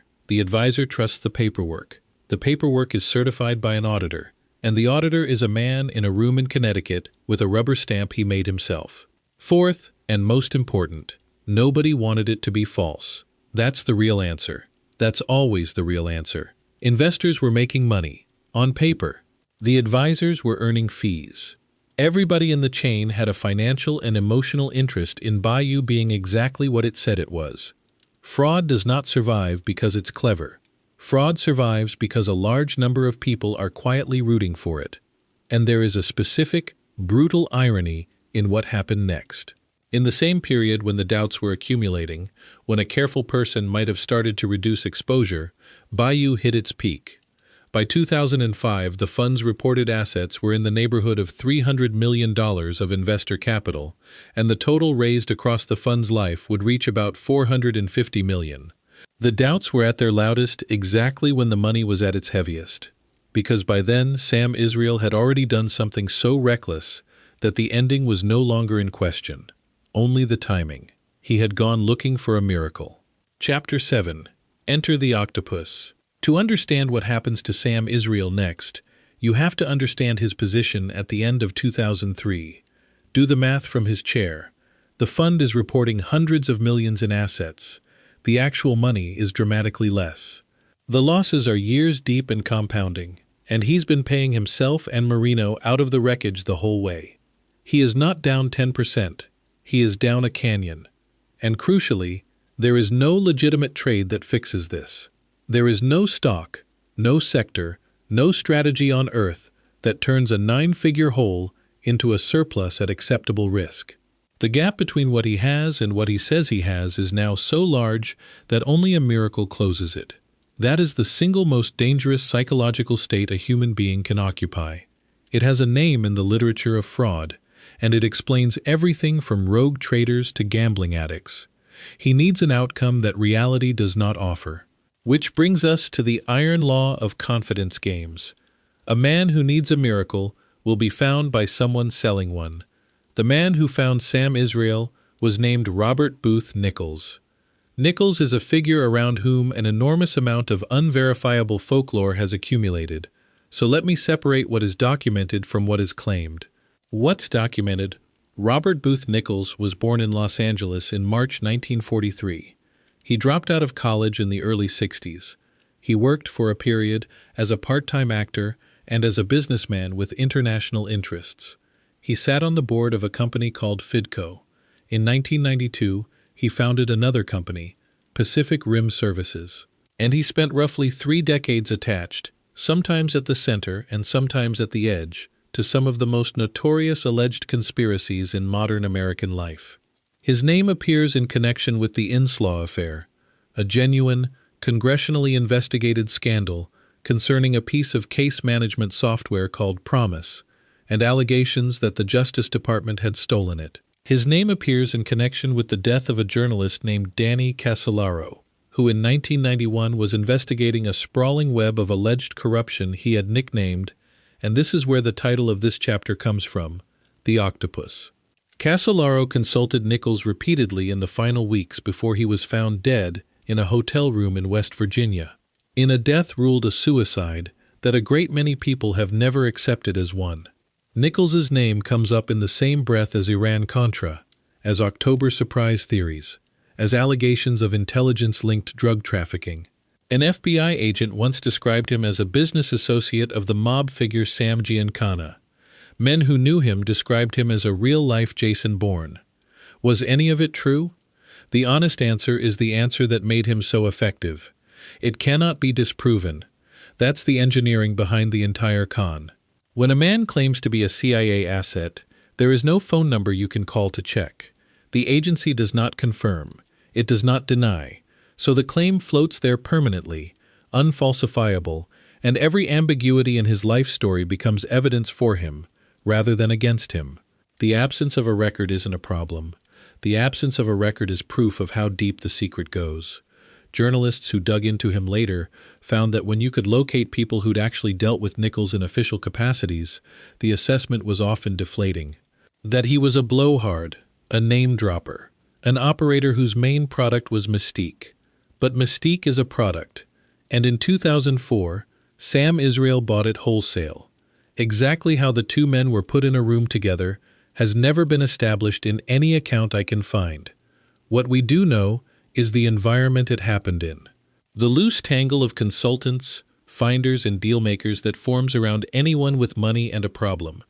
trusts the paperwork is certified by an auditor, and the auditor is a man in a room in Connecticut with a rubber stamp he made himself. Fourth, and most important, nobody wanted it to be false. That's the real answer. That's always the real answer. Investors were making money, on paper. The advisors were earning fees. Everybody in the chain had a financial and emotional interest in Bayou being exactly what it said it was. Fraud does not survive because it's clever. Fraud survives because a large number of people are quietly rooting for it. And there is a specific, brutal irony in what happened next. In the same period when the doubts were accumulating, when a careful person might have started to reduce exposure, Bayou hit its peak. By 2005, the fund's reported assets were in the neighborhood of $300 million of investor capital, and the total raised across the fund's life would reach about $450 million. The doubts were at their loudest exactly when the money was at its heaviest, because by then Sam Israel had already done something so reckless that the ending was no longer in question, only the timing. He had gone looking for a miracle. Chapter 7. Enter the Octopus. To understand what happens to Sam Israel next, you have to understand his position at the end of 2003. Do the math from his chair. The fund is reporting hundreds of millions in assets. The actual money is dramatically less. The losses are years deep and compounding, and he's been paying himself and Marino out of the wreckage the whole way. He is not down 10%. He is down a canyon. And crucially, there is no legitimate trade that fixes this. There is no stock, no sector, no strategy on Earth that turns a 9-figure hole into a surplus at acceptable risk. The gap between what he has and what he says he has is now so large that only a miracle closes it. That is the single most dangerous psychological state a human being can occupy. It has a name in the literature of fraud, and it explains everything from rogue traders to gambling addicts. He needs an outcome that reality does not offer. Which brings us to the iron law of confidence games. A man who needs a miracle will be found by someone selling one. The man who found Sam Israel was named Robert Booth Nichols. Nichols is a figure around whom an enormous amount of unverifiable folklore has accumulated. So let me separate what is documented from what is claimed. What's documented? Robert Booth Nichols was born in Los Angeles in March 1943. He dropped out of college in the early 60s. He worked for a period as a part-time actor and as a businessman with international interests. He sat on the board of a company called Fidco. In 1992, he founded another company, Pacific Rim Services. And he spent roughly 3 decades attached, sometimes at the center and sometimes at the edge, to some of the most notorious alleged conspiracies in modern American life. His name appears in connection with the Inslaw affair, a genuine, congressionally investigated scandal concerning a piece of case management software called Promise, and allegations that the Justice Department had stolen it. His name appears in connection with the death of a journalist named Danny Casolaro, who in 1991 was investigating a sprawling web of alleged corruption he had nicknamed, and this is where the title of this chapter comes from, The Octopus. Casolaro consulted Nichols repeatedly in the final weeks before he was found dead in a hotel room in West Virginia, in a death ruled a suicide that a great many people have never accepted as one. Nichols's name comes up in the same breath as Iran-Contra, as October surprise theories, as allegations of intelligence-linked drug trafficking. An FBI agent once described him as a business associate of the mob figure Sam Giancana. Men who knew him described him as a real-life Jason Bourne. Was any of it true? The honest answer is the answer that made him so effective. It cannot be disproven. That's the engineering behind the entire con. When a man claims to be a CIA asset, there is no phone number you can call to check. The agency does not confirm. It does not deny. So the claim floats there permanently, unfalsifiable, and every ambiguity in his life story becomes evidence for him, rather than against him. The absence of a record isn't a problem. The absence of a record is proof of how deep the secret goes. Journalists who dug into him later found that when you could locate people who'd actually dealt with Nichols in official capacities, the assessment was often deflating. That he was a blowhard, a name-dropper, an operator whose main product was mystique. But mystique is a product, and in 2004, Sam Israel bought it wholesale. Exactly how the two men were put in a room together has never been established in any account I can find. What we do know is the environment it happened in. The loose tangle of consultants, finders, and dealmakers that forms around anyone with money and a problem,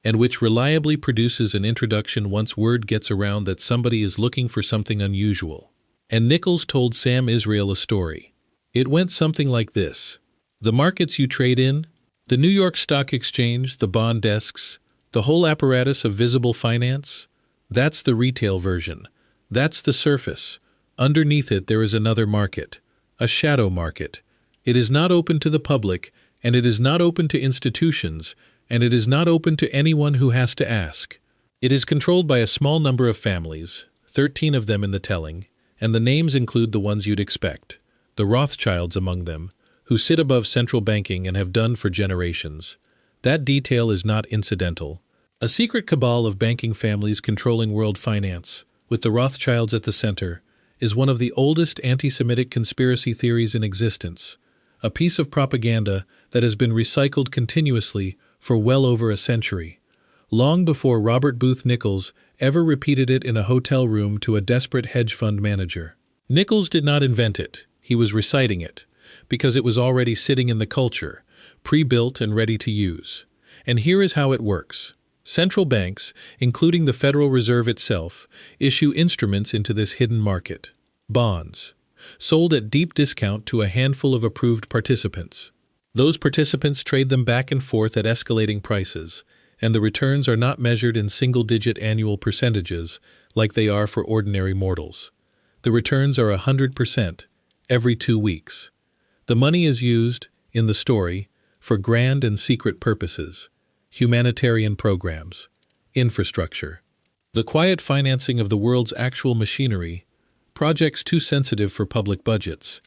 and which reliably produces an introduction once word gets around that somebody is looking for something unusual. And Nichols told Sam Israel a story. It went something like this. The markets you trade in, the New York Stock Exchange, the bond desks, the whole apparatus of visible finance, that's the retail version. That's the surface. Underneath it there is another market, a shadow market. It is not open to the public, and it is not open to institutions, and it is not open to anyone who has to ask. It is controlled by a small number of families, 13 of them in the telling, and the names include the ones you'd expect, the Rothschilds among them, who sit above central banking and have done for generations. That detail is not incidental. A secret cabal of banking families controlling world finance, with the Rothschilds at the center, is one of the oldest anti-Semitic conspiracy theories in existence, a piece of propaganda that has been recycled continuously for well over a century, long before Robert Booth Nichols ever repeated it in a hotel room to a desperate hedge fund manager. Nichols did not invent it, he was reciting it, because it was already sitting in the culture, pre-built and ready to use. And here is how it works. Central banks, including the Federal Reserve itself, issue instruments into this hidden market. Bonds, sold at deep discount to a handful of approved participants. Those participants trade them back and forth at escalating prices, and the returns are not measured in single-digit annual percentages like they are for ordinary mortals. The returns are 100% every 2 weeks. The money is used, in the story, for grand and secret purposes, humanitarian programs, infrastructure, the quiet financing of the world's actual machinery, projects too sensitive for public budgets.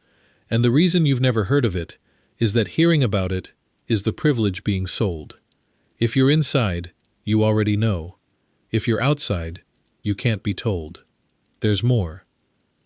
And the reason you've never heard of it is that hearing about it is the privilege being sold. If you're inside, you already know. If you're outside, you can't be told. There's more.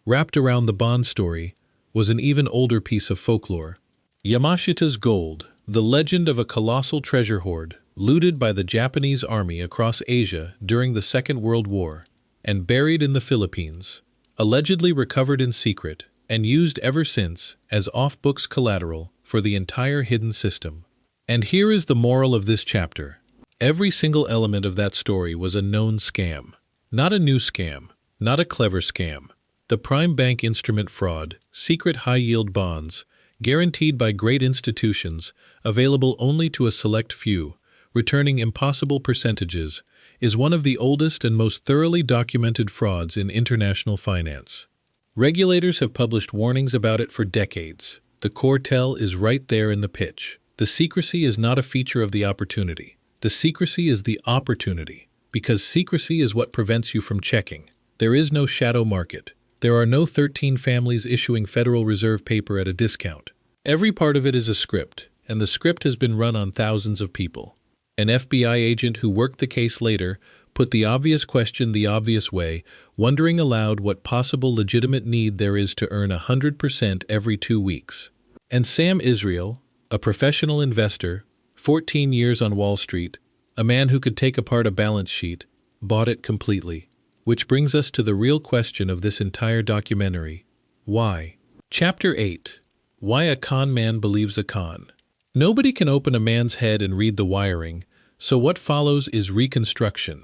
Wrapped around the Bond story was an even older piece of folklore. Yamashita's gold, the legend of a colossal treasure hoard, looted by the Japanese army across Asia during the Second World War, and buried in the Philippines, allegedly recovered in secret and used ever since as off-books collateral for the entire hidden system. And here is the moral of this chapter. Every single element of that story was a known scam. Not a new scam, not a clever scam. The prime bank instrument fraud, secret high-yield bonds, guaranteed by great institutions, available only to a select few, returning impossible percentages, is one of the oldest and most thoroughly documented frauds in international finance. Regulators have published warnings about it for decades. The cartel is right there in the pitch. The secrecy is not a feature of the opportunity. The secrecy is the opportunity, because secrecy is what prevents you from checking. There is no shadow market. There are no 13 families issuing Federal Reserve paper at a discount. Every part of it is a script, and the script has been run on thousands of people. An FBI agent who worked the case later put the obvious question the obvious way, wondering aloud what possible legitimate need there is to earn 100% every 2 weeks. And Sam Israel, a professional investor, 14 years on Wall Street, a man who could take apart a balance sheet, bought it completely. Which brings us to the real question of this entire documentary. Why? Chapter 8. Why a con man believes a con. Nobody can open a man's head and read the wiring, so what follows is reconstruction,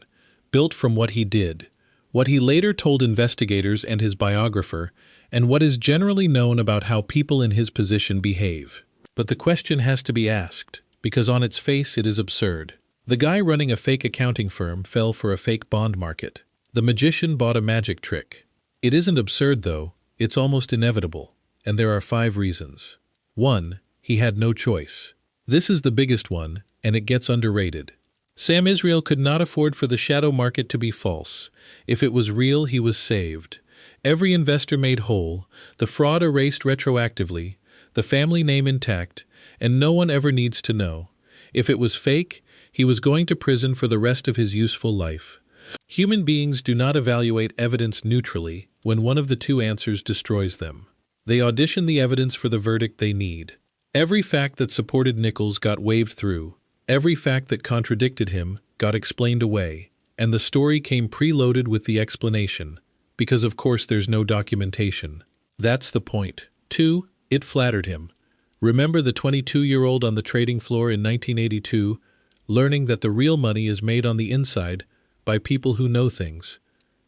built from what he did, what he later told investigators and his biographer, and what is generally known about how people in his position behave. But the question has to be asked, because on its face it is absurd. The guy running a fake accounting firm fell for a fake bond market. The magician bought a magic trick. It isn't absurd, though. It's almost inevitable, and there are 5 reasons. 1. He had no choice. This is the biggest one, and it gets underrated. Sam Israel could not afford for the shadow market to be false. If it was real, he was saved. Every investor made whole, the fraud erased retroactively, the family name intact, and no one ever needs to know. If it was fake, he was going to prison for the rest of his useful life. Human beings do not evaluate evidence neutrally when one of the 2 answers destroys them. They audition the evidence for the verdict they need. Every fact that supported Nichols got waved through. Every fact that contradicted him got explained away, and the story came preloaded with the explanation, because of course there's no documentation. That's the point. 2. It flattered him. Remember the 22-year-old on the trading floor in 1982, learning that the real money is made on the inside by people who know things.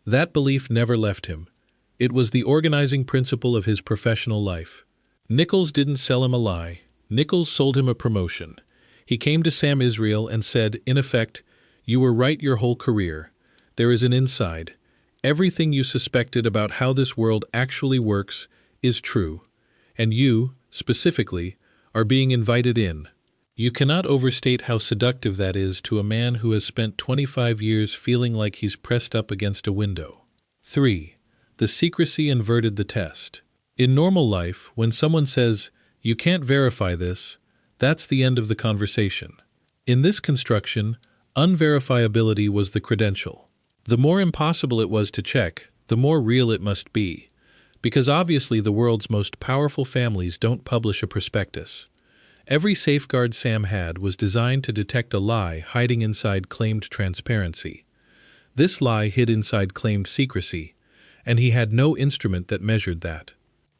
That belief never left him. It was the organizing principle of his professional life. Nichols didn't sell him a lie. Nichols sold him a promotion. He came to Sam Israel and said, in effect, "You were right your whole career. There is an inside. Everything you suspected about how this world actually works is true. And you, specifically, are being invited in." You cannot overstate how seductive that is to a man who has spent 25 years feeling like he's pressed up against a window. 3. The secrecy inverted the test. In normal life, when someone says, "You can't verify this," that's the end of the conversation. In this construction, unverifiability was the credential. The more impossible it was to check, the more real it must be, because obviously the world's most powerful families don't publish a prospectus. Every safeguard Sam had was designed to detect a lie hiding inside claimed transparency. This lie hid inside claimed secrecy, and he had no instrument that measured that.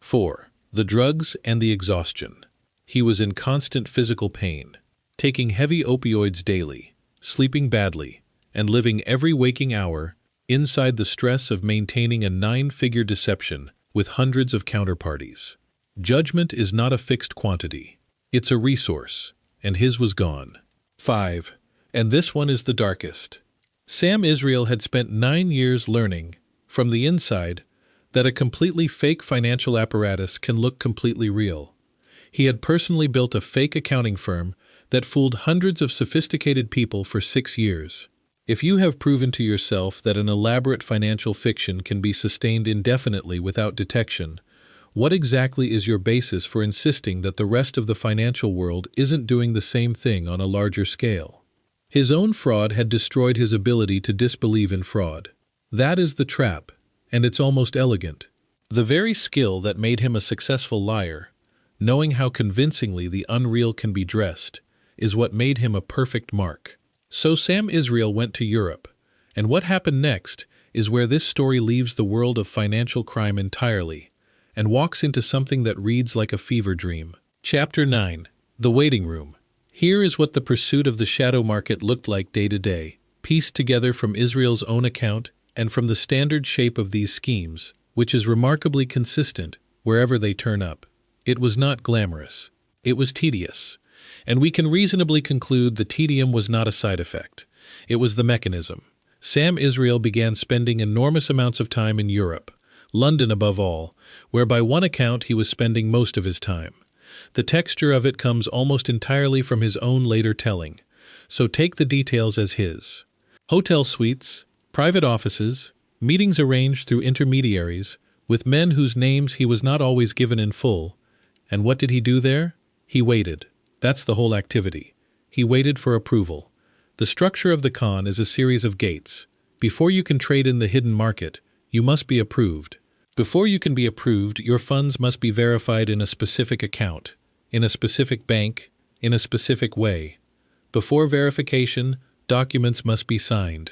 4. The drugs and the exhaustion. He was in constant physical pain, taking heavy opioids daily, sleeping badly, and living every waking hour inside the stress of maintaining a 9-figure deception with hundreds of counterparties. Judgment is not a fixed quantity. It's a resource, and his was gone. 5. And this one is the darkest. Sam Israel had spent 9 years learning, from the inside, that a completely fake financial apparatus can look completely real. He had personally built a fake accounting firm that fooled hundreds of sophisticated people for 6 years. If you have proven to yourself that an elaborate financial fiction can be sustained indefinitely without detection, what exactly is your basis for insisting that the rest of the financial world isn't doing the same thing on a larger scale? His own fraud had destroyed his ability to disbelieve in fraud. That is the trap, and it's almost elegant. The very skill that made him a successful liar, knowing how convincingly the unreal can be dressed, is what made him a perfect mark. So Sam Israel went to Europe, and what happened next is where this story leaves the world of financial crime entirely, and walks into something that reads like a fever dream. Chapter 9. The Waiting Room. Here is what the pursuit of the shadow market looked like day to day, pieced together from Israel's own account and from the standard shape of these schemes, which is remarkably consistent wherever they turn up. It was not glamorous. It was tedious. And we can reasonably conclude the tedium was not a side effect. It was the mechanism. Sam Israel began spending enormous amounts of time in Europe, London above all, where by one account he was spending most of his time. The texture of it comes almost entirely from his own later telling, so take the details as his. Hotel suites, private offices, meetings arranged through intermediaries, with men whose names he was not always given in full. And what did he do there? He waited. That's the whole activity. He waited for approval. The structure of the con is a series of gates. Before you can trade in the hidden market, you must be approved. Before you can be approved, your funds must be verified in a specific account, in a specific bank, in a specific way. Before verification, documents must be signed.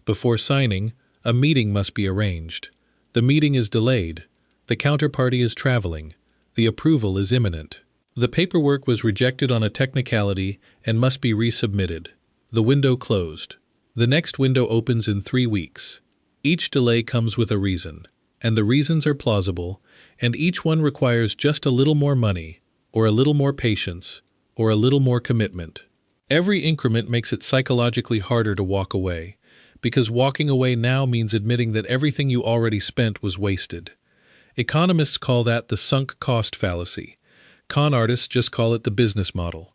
Before signing, a meeting must be arranged. The meeting is delayed. The counterparty is traveling. The approval is imminent. The paperwork was rejected on a technicality and must be resubmitted. The window closed. The next window opens in 3 weeks. Each delay comes with a reason, and the reasons are plausible, and each one requires just a little more money, or a little more patience, or a little more commitment. Every increment makes it psychologically harder to walk away, because walking away now means admitting that everything you already spent was wasted. Economists call that the sunk cost fallacy. Con artists just call it the business model.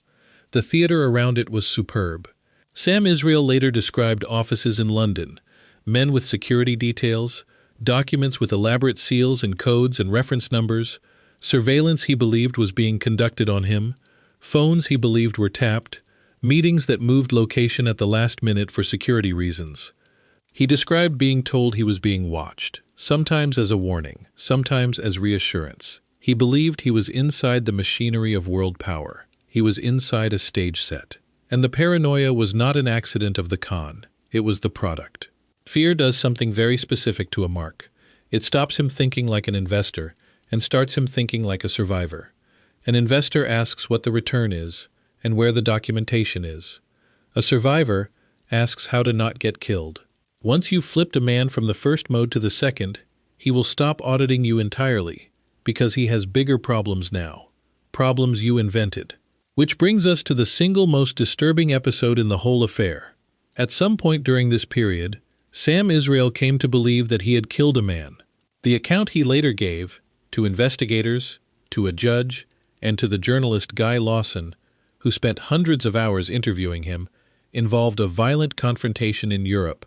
The theater around it was superb. Sam Israel later described offices in London, men with security details, documents with elaborate seals and codes and reference numbers, surveillance he believed was being conducted on him, phones he believed were tapped, meetings that moved location at the last minute for security reasons. He described being told he was being watched, sometimes as a warning, sometimes as reassurance. He believed he was inside the machinery of world power. He was inside a stage set. And the paranoia was not an accident of the con. It was the product. Fear does something very specific to a mark. It stops him thinking like an investor and starts him thinking like a survivor. An investor asks what the return is and where the documentation is. A survivor asks how to not get killed. Once you've flipped a man from the first mode to the second, he will stop auditing you entirely, because he has bigger problems now, problems you invented. Which brings us to the single most disturbing episode in the whole affair. At some point during this period, Sam Israel came to believe that he had killed a man. The account he later gave, to investigators, to a judge, and to the journalist Guy Lawson, who spent hundreds of hours interviewing him, involved a violent confrontation in Europe,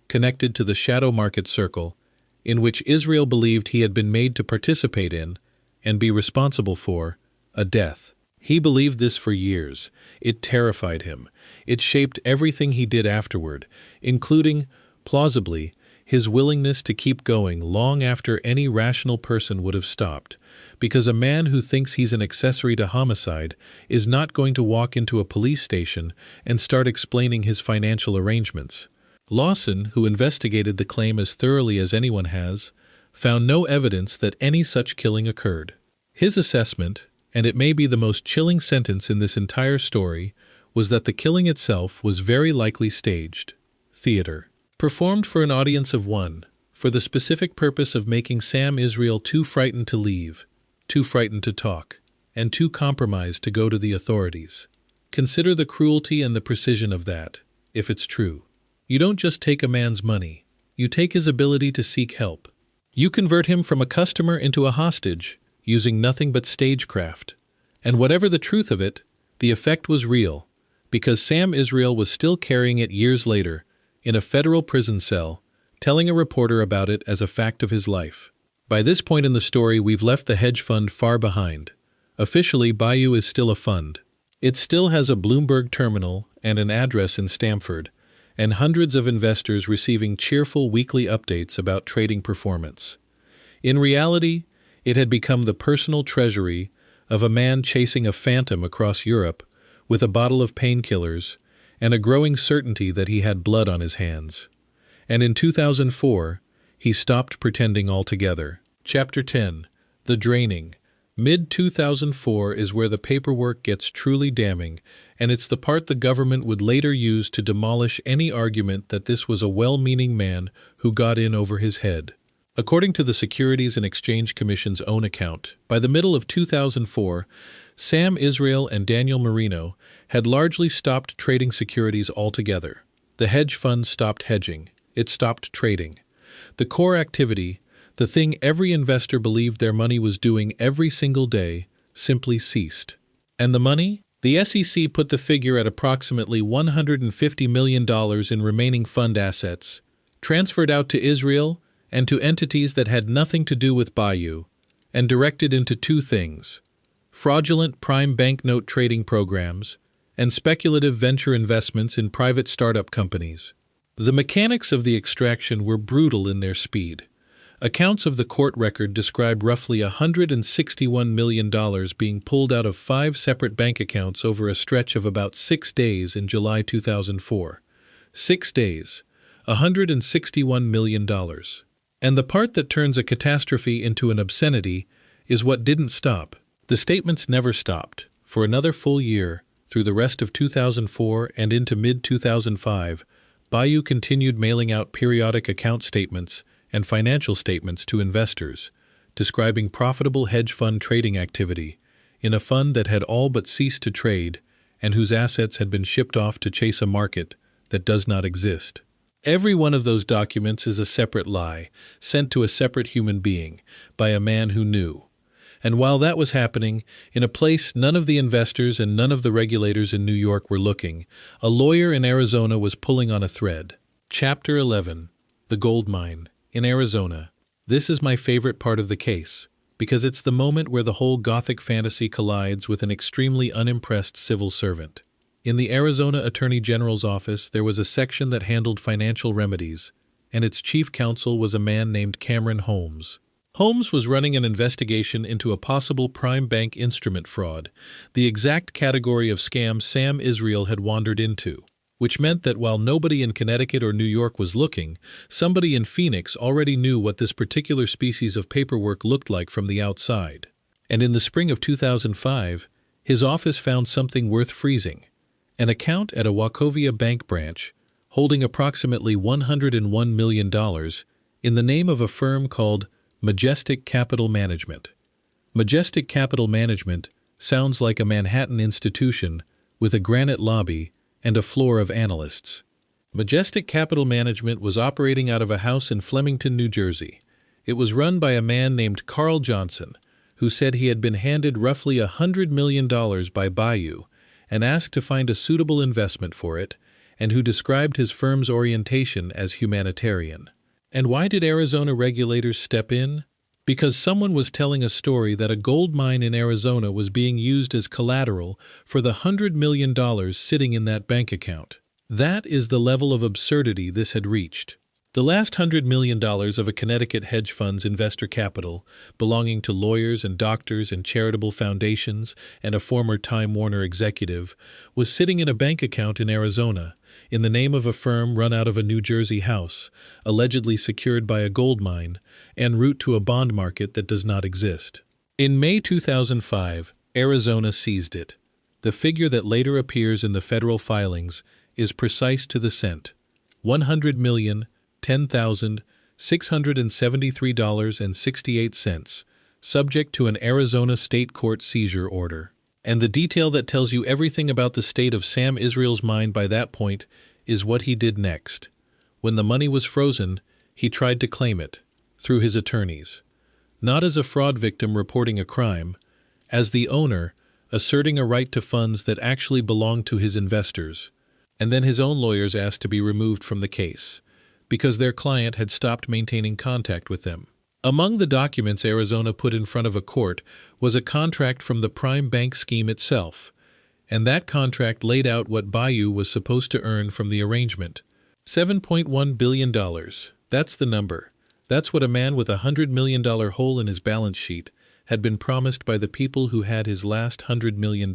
connected to the shadow market circle, in which Israel believed he had been made to participate in, and be responsible for, a death. He believed this for years. It terrified him. It shaped everything he did afterward, including, plausibly, his willingness to keep going long after any rational person would have stopped, because a man who thinks he's an accessory to homicide is not going to walk into a police station and start explaining his financial arrangements. Lawson, who investigated the claim as thoroughly as anyone has, found no evidence that any such killing occurred. His assessment, and it may be the most chilling sentence in this entire story, was that the killing itself was very likely staged. Theater. Performed for an audience of one, for the specific purpose of making Sam Israel too frightened to leave, too frightened to talk. and too compromised to go to the authorities. Consider the cruelty and the precision of that, if it's true. You don't just take a man's money, you take his ability to seek help. You convert him from a customer into a hostage, using nothing but stagecraft. And whatever the truth of it, the effect was real, because Sam Israel was still carrying it years later, in a federal prison cell, telling a reporter about it as a fact of his life. By this point in the story, we've left the hedge fund far behind. Officially, Bayou is still a fund. It still has a Bloomberg terminal and an address in Stamford, and hundreds of investors receiving cheerful weekly updates about trading performance. In reality, it had become the personal treasury of a man chasing a phantom across Europe with a bottle of painkillers and a growing certainty that he had blood on his hands. And in 2004, he stopped pretending altogether. Chapter 10. The Draining. Mid-2004 is where the paperwork gets truly damning, and it's the part the government would later use to demolish any argument that this was a well-meaning man who got in over his head. According to the Securities and Exchange Commission's own account, by the middle of 2004, Sam Israel and Daniel Marino had largely stopped trading securities altogether. The hedge fund stopped hedging. It stopped trading. The core activity, the thing every investor believed their money was doing every single day, simply ceased. And the money? The SEC put the figure at approximately $150 million in remaining fund assets, transferred out to Israel and to entities that had nothing to do with Bayou, and directed into two things: fraudulent prime banknote trading programs and speculative venture investments in private startup companies. The mechanics of the extraction were brutal in their speed. Accounts of the court record describe roughly $161 million being pulled out of 5 separate bank accounts over a stretch of about 6 days in July 2004. 6 days, $161 million. And the part that turns a catastrophe into an obscenity is what didn't stop. The statements never stopped. For another full year, through the rest of 2004 and into mid-2005, Bayou continued mailing out periodic account statements and financial statements to investors, describing profitable hedge fund trading activity in a fund that had all but ceased to trade and whose assets had been shipped off to chase a market that does not exist. Every one of those documents is a separate lie, sent to a separate human being, by a man who knew. And while that was happening, in a place none of the investors and none of the regulators in New York were looking, a lawyer in Arizona was pulling on a thread. Chapter 11. The Gold Mine. In Arizona. This is my favorite part of the case, because it's the moment where the whole Gothic fantasy collides with an extremely unimpressed civil servant. In the Arizona Attorney General's office, there was a section that handled financial remedies, and its chief counsel was a man named Cameron Holmes. Holmes was running an investigation into a possible prime bank instrument fraud, the exact category of scam Sam Israel had wandered into, which meant that while nobody in Connecticut or New York was looking, somebody in Phoenix already knew what this particular species of paperwork looked like from the outside. And in the spring of 2005, his office found something worth freezing: an account at a Wachovia bank branch holding approximately $101 million in the name of a firm called Majestic Capital Management. Majestic Capital Management sounds like a Manhattan institution with a granite lobby and a floor of analysts. Majestic Capital Management was operating out of a house in Flemington, New Jersey. It was run by a man named Carl Johnson, who said he had been handed roughly $100 million by Bayou and asked to find a suitable investment for it, and who described his firm's orientation as humanitarian. And why did Arizona regulators step in? Because someone was telling a story that a gold mine in Arizona was being used as collateral for the $100 million sitting in that bank account. That is the level of absurdity this had reached. The last $100 million of a Connecticut hedge fund's investor capital, belonging to lawyers and doctors and charitable foundations and a former Time Warner executive, was sitting in a bank account in Arizona, in the name of a firm run out of a New Jersey house, allegedly secured by a gold mine, en route to a bond market that does not exist. In May 2005, Arizona seized it. The figure that later appears in the federal filings is precise to the cent: $100,010,673.68, subject to an Arizona state court seizure order. And the detail that tells you everything about the state of Sam Israel's mind by that point is what he did next. When the money was frozen, he tried to claim it, through his attorneys. Not as a fraud victim reporting a crime, as the owner, asserting a right to funds that actually belonged to his investors. And then his own lawyers asked to be removed from the case, because their client had stopped maintaining contact with them. Among the documents Arizona put in front of a court was a contract from the Prime Bank scheme itself, and that contract laid out what Bayou was supposed to earn from the arrangement. $7.1 billion. That's the number. That's what a man with $100 million hole in his balance sheet had been promised by the people who had his last $100 million.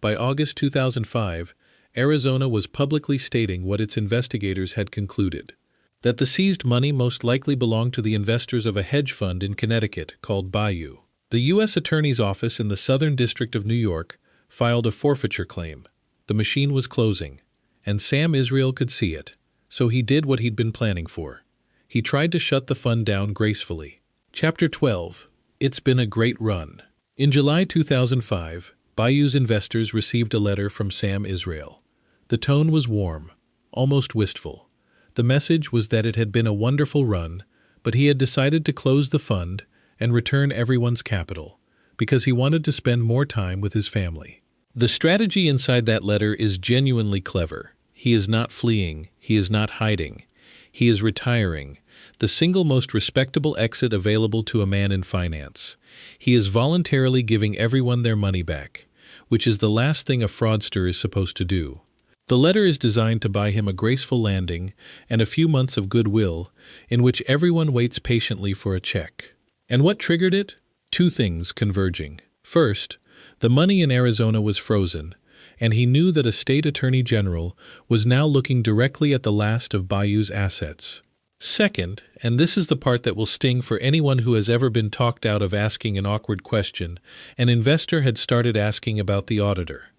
By August 2005, Arizona was publicly stating what its investigators had concluded: that the seized money most likely belonged to the investors of a hedge fund in Connecticut called Bayou. The U.S. Attorney's Office in the Southern District of New York filed a forfeiture claim. The machine was closing, and Sam Israel could see it, so he did what he'd been planning for. He tried to shut the fund down gracefully. Chapter 12. It's been a great run. In July 2005, Bayou's investors received a letter from Sam Israel. The tone was warm, almost wistful. The message was that it had been a wonderful run, but he had decided to close the fund and return everyone's capital, because he wanted to spend more time with his family. The strategy inside that letter is genuinely clever. He is not fleeing, he is not hiding. He is retiring, the single most respectable exit available to a man in finance. He is voluntarily giving everyone their money back, which is the last thing a fraudster is supposed to do. The letter is designed to buy him a graceful landing and a few months of goodwill in which everyone waits patiently for a check. And what triggered it? Two things converging. First, the money in Arizona was frozen, and he knew that a state attorney general was now looking directly at the last of Bayou's assets. Second, and this is the part that will sting for anyone who has ever been talked out of asking an awkward question, an investor had started asking about the auditor.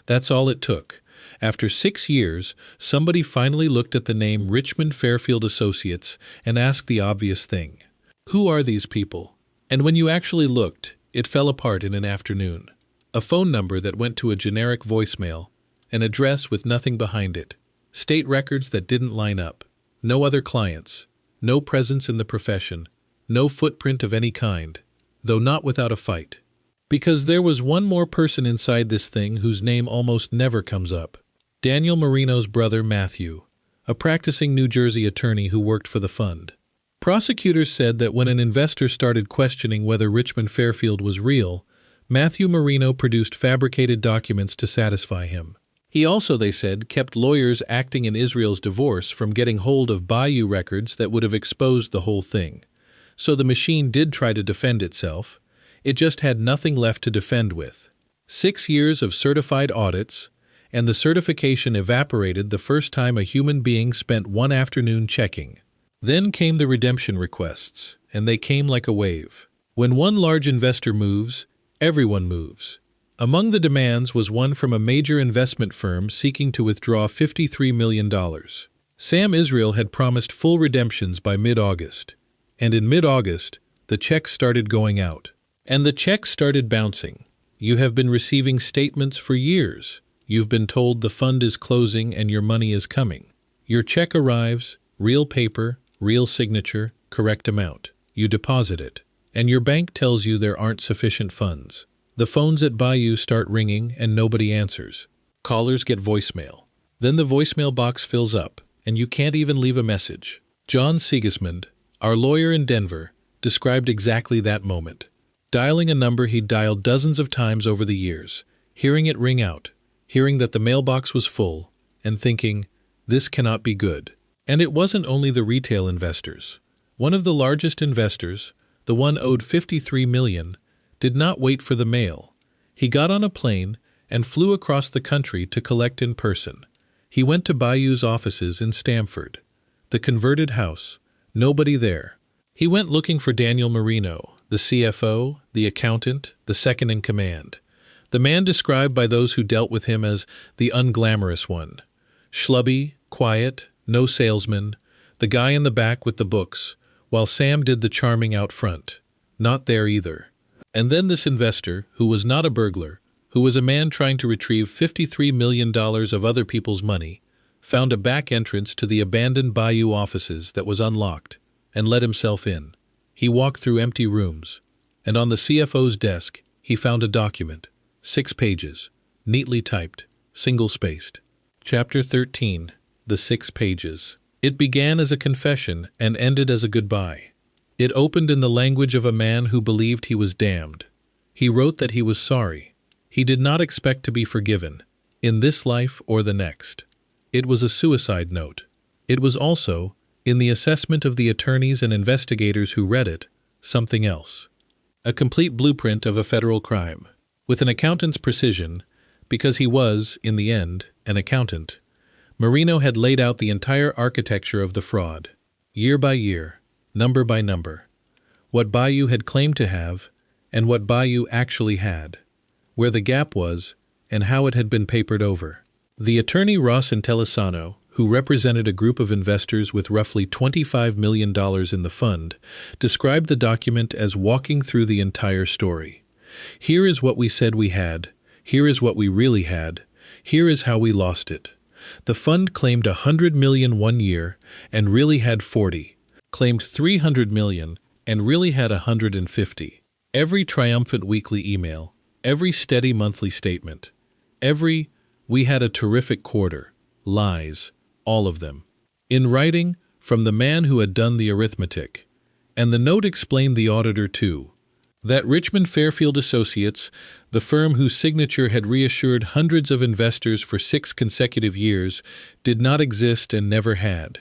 That's all it took. After 6 years, somebody finally looked at the name Richmond Fairfield Associates and asked the obvious thing. Who are these people? And when you actually looked, it fell apart in an afternoon. A phone number that went to a generic voicemail, an address with nothing behind it, state records that didn't line up, no other clients, no presence in the profession, no footprint of any kind, though not without a fight. Because there was one more person inside this thing whose name almost never comes up. Daniel Marino's brother Matthew, a practicing New Jersey attorney who worked for the fund. Prosecutors said that when an investor started questioning whether Richmond Fairfield was real, Matthew Marino produced fabricated documents to satisfy him. He also, they said, kept lawyers acting in Israel's divorce from getting hold of Bayou records that would have exposed the whole thing. So the machine did try to defend itself. It just had nothing left to defend with. 6 years of certified audits, and the certification evaporated the first time a human being spent one afternoon checking. Then came the redemption requests, and they came like a wave. When one large investor moves, everyone moves. Among the demands was one from a major investment firm seeking to withdraw $53 million. Sam Israel had promised full redemptions by mid-August, and in mid-August, the checks started going out. And the checks started bouncing. You have been receiving statements for years. You've been told the fund is closing and your money is coming. Your check arrives, real paper, real signature, correct amount. You deposit it, and your bank tells you there aren't sufficient funds. The phones at Bayou start ringing and nobody answers. Callers get voicemail. Then the voicemail box fills up, and you can't even leave a message. John Sigismund, our lawyer in Denver, described exactly that moment. Dialing a number he'd dialed dozens of times over the years, hearing it ring out, hearing that the mailbox was full, and thinking, this cannot be good. And it wasn't only the retail investors. One of the largest investors, the one owed $53 million, did not wait for the mail. He got on a plane and flew across the country to collect in person. He went to Bayou's offices in Stamford. The converted house. Nobody there. He went looking for Daniel Marino, the CFO, the accountant, the second in command. The man described by those who dealt with him as the unglamorous one. Schlubby, quiet, no salesman, the guy in the back with the books, while Sam did the charming out front. Not there either. And then this investor, who was not a burglar, who was a man trying to retrieve $53 million of other people's money, found a back entrance to the abandoned Bayou offices that was unlocked, and let himself in. He walked through empty rooms, and on the CFO's desk he found a document, 6 pages, neatly typed, single-spaced. Chapter 13. The 6 pages. It began as a confession and ended as a goodbye. It opened in the language of a man who believed he was damned. He wrote that he was sorry. He did not expect to be forgiven, in this life or the next. It was a suicide note. It was also, in the assessment of the attorneys and investigators who read it, something else. A complete blueprint of a federal crime. With an accountant's precision, because he was, in the end, an accountant, Marino had laid out the entire architecture of the fraud, year by year, number by number, what Bayou had claimed to have, and what Bayou actually had, where the gap was, and how it had been papered over. The attorney Ross Intellisano, who represented a group of investors with roughly $25 million in the fund, described the document as walking through the entire story. Here is what we said we had. Here is what we really had. Here is how we lost it. The fund claimed $100 million one year and really had 40. Claimed $300 million and really had 150. Every triumphant weekly email, every steady monthly statement, every "we had a terrific quarter," lies, all of them. In writing, from the man who had done the arithmetic. And the note explained the auditor too. That Richmond Fairfield Associates, the firm whose signature had reassured hundreds of investors for 6 consecutive years, did not exist and never had.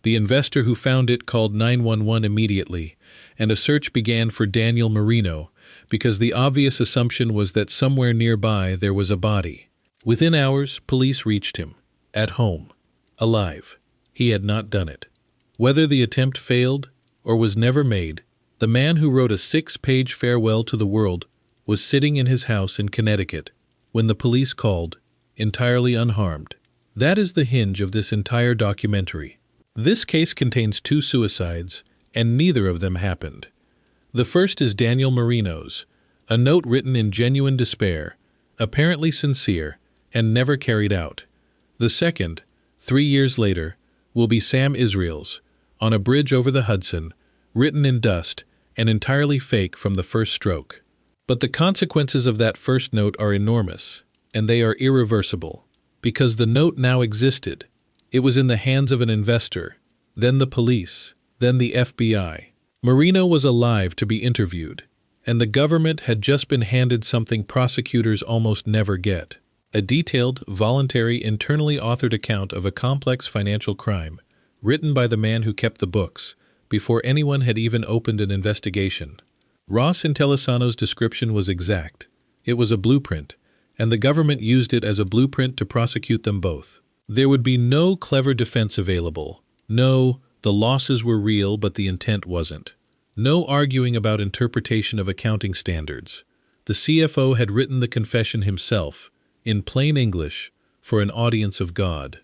The investor who found it called 911 immediately, and a search began for Daniel Marino, because the obvious assumption was that somewhere nearby there was a body. Within hours, police reached him, at home, alive. He had not done it. Whether the attempt failed or was never made, the man who wrote a 6-page farewell to the world was sitting in his house in Connecticut when the police called, entirely unharmed. That is the hinge of this entire documentary. This case contains 2 suicides, and neither of them happened. The first is Daniel Marino's, a note written in genuine despair, apparently sincere, and never carried out. The second, 3 years later, will be Sam Israel's, on a bridge over the Hudson, written in dust, and entirely fake from the first stroke. But the consequences of that first note are enormous, and they are irreversible, because the note now existed. It was in the hands of an investor, then the police, then the FBI. Marino was alive to be interviewed, and the government had just been handed something prosecutors almost never get. A detailed, voluntary, internally authored account of a complex financial crime, written by the man who kept the books, before anyone had even opened an investigation. Ross Intellisano's description was exact. It was a blueprint, and the government used it as a blueprint to prosecute them both. There would be no clever defense available. No, the losses were real, but the intent wasn't. No arguing about interpretation of accounting standards. The CFO had written the confession himself, in plain English, for an audience of God.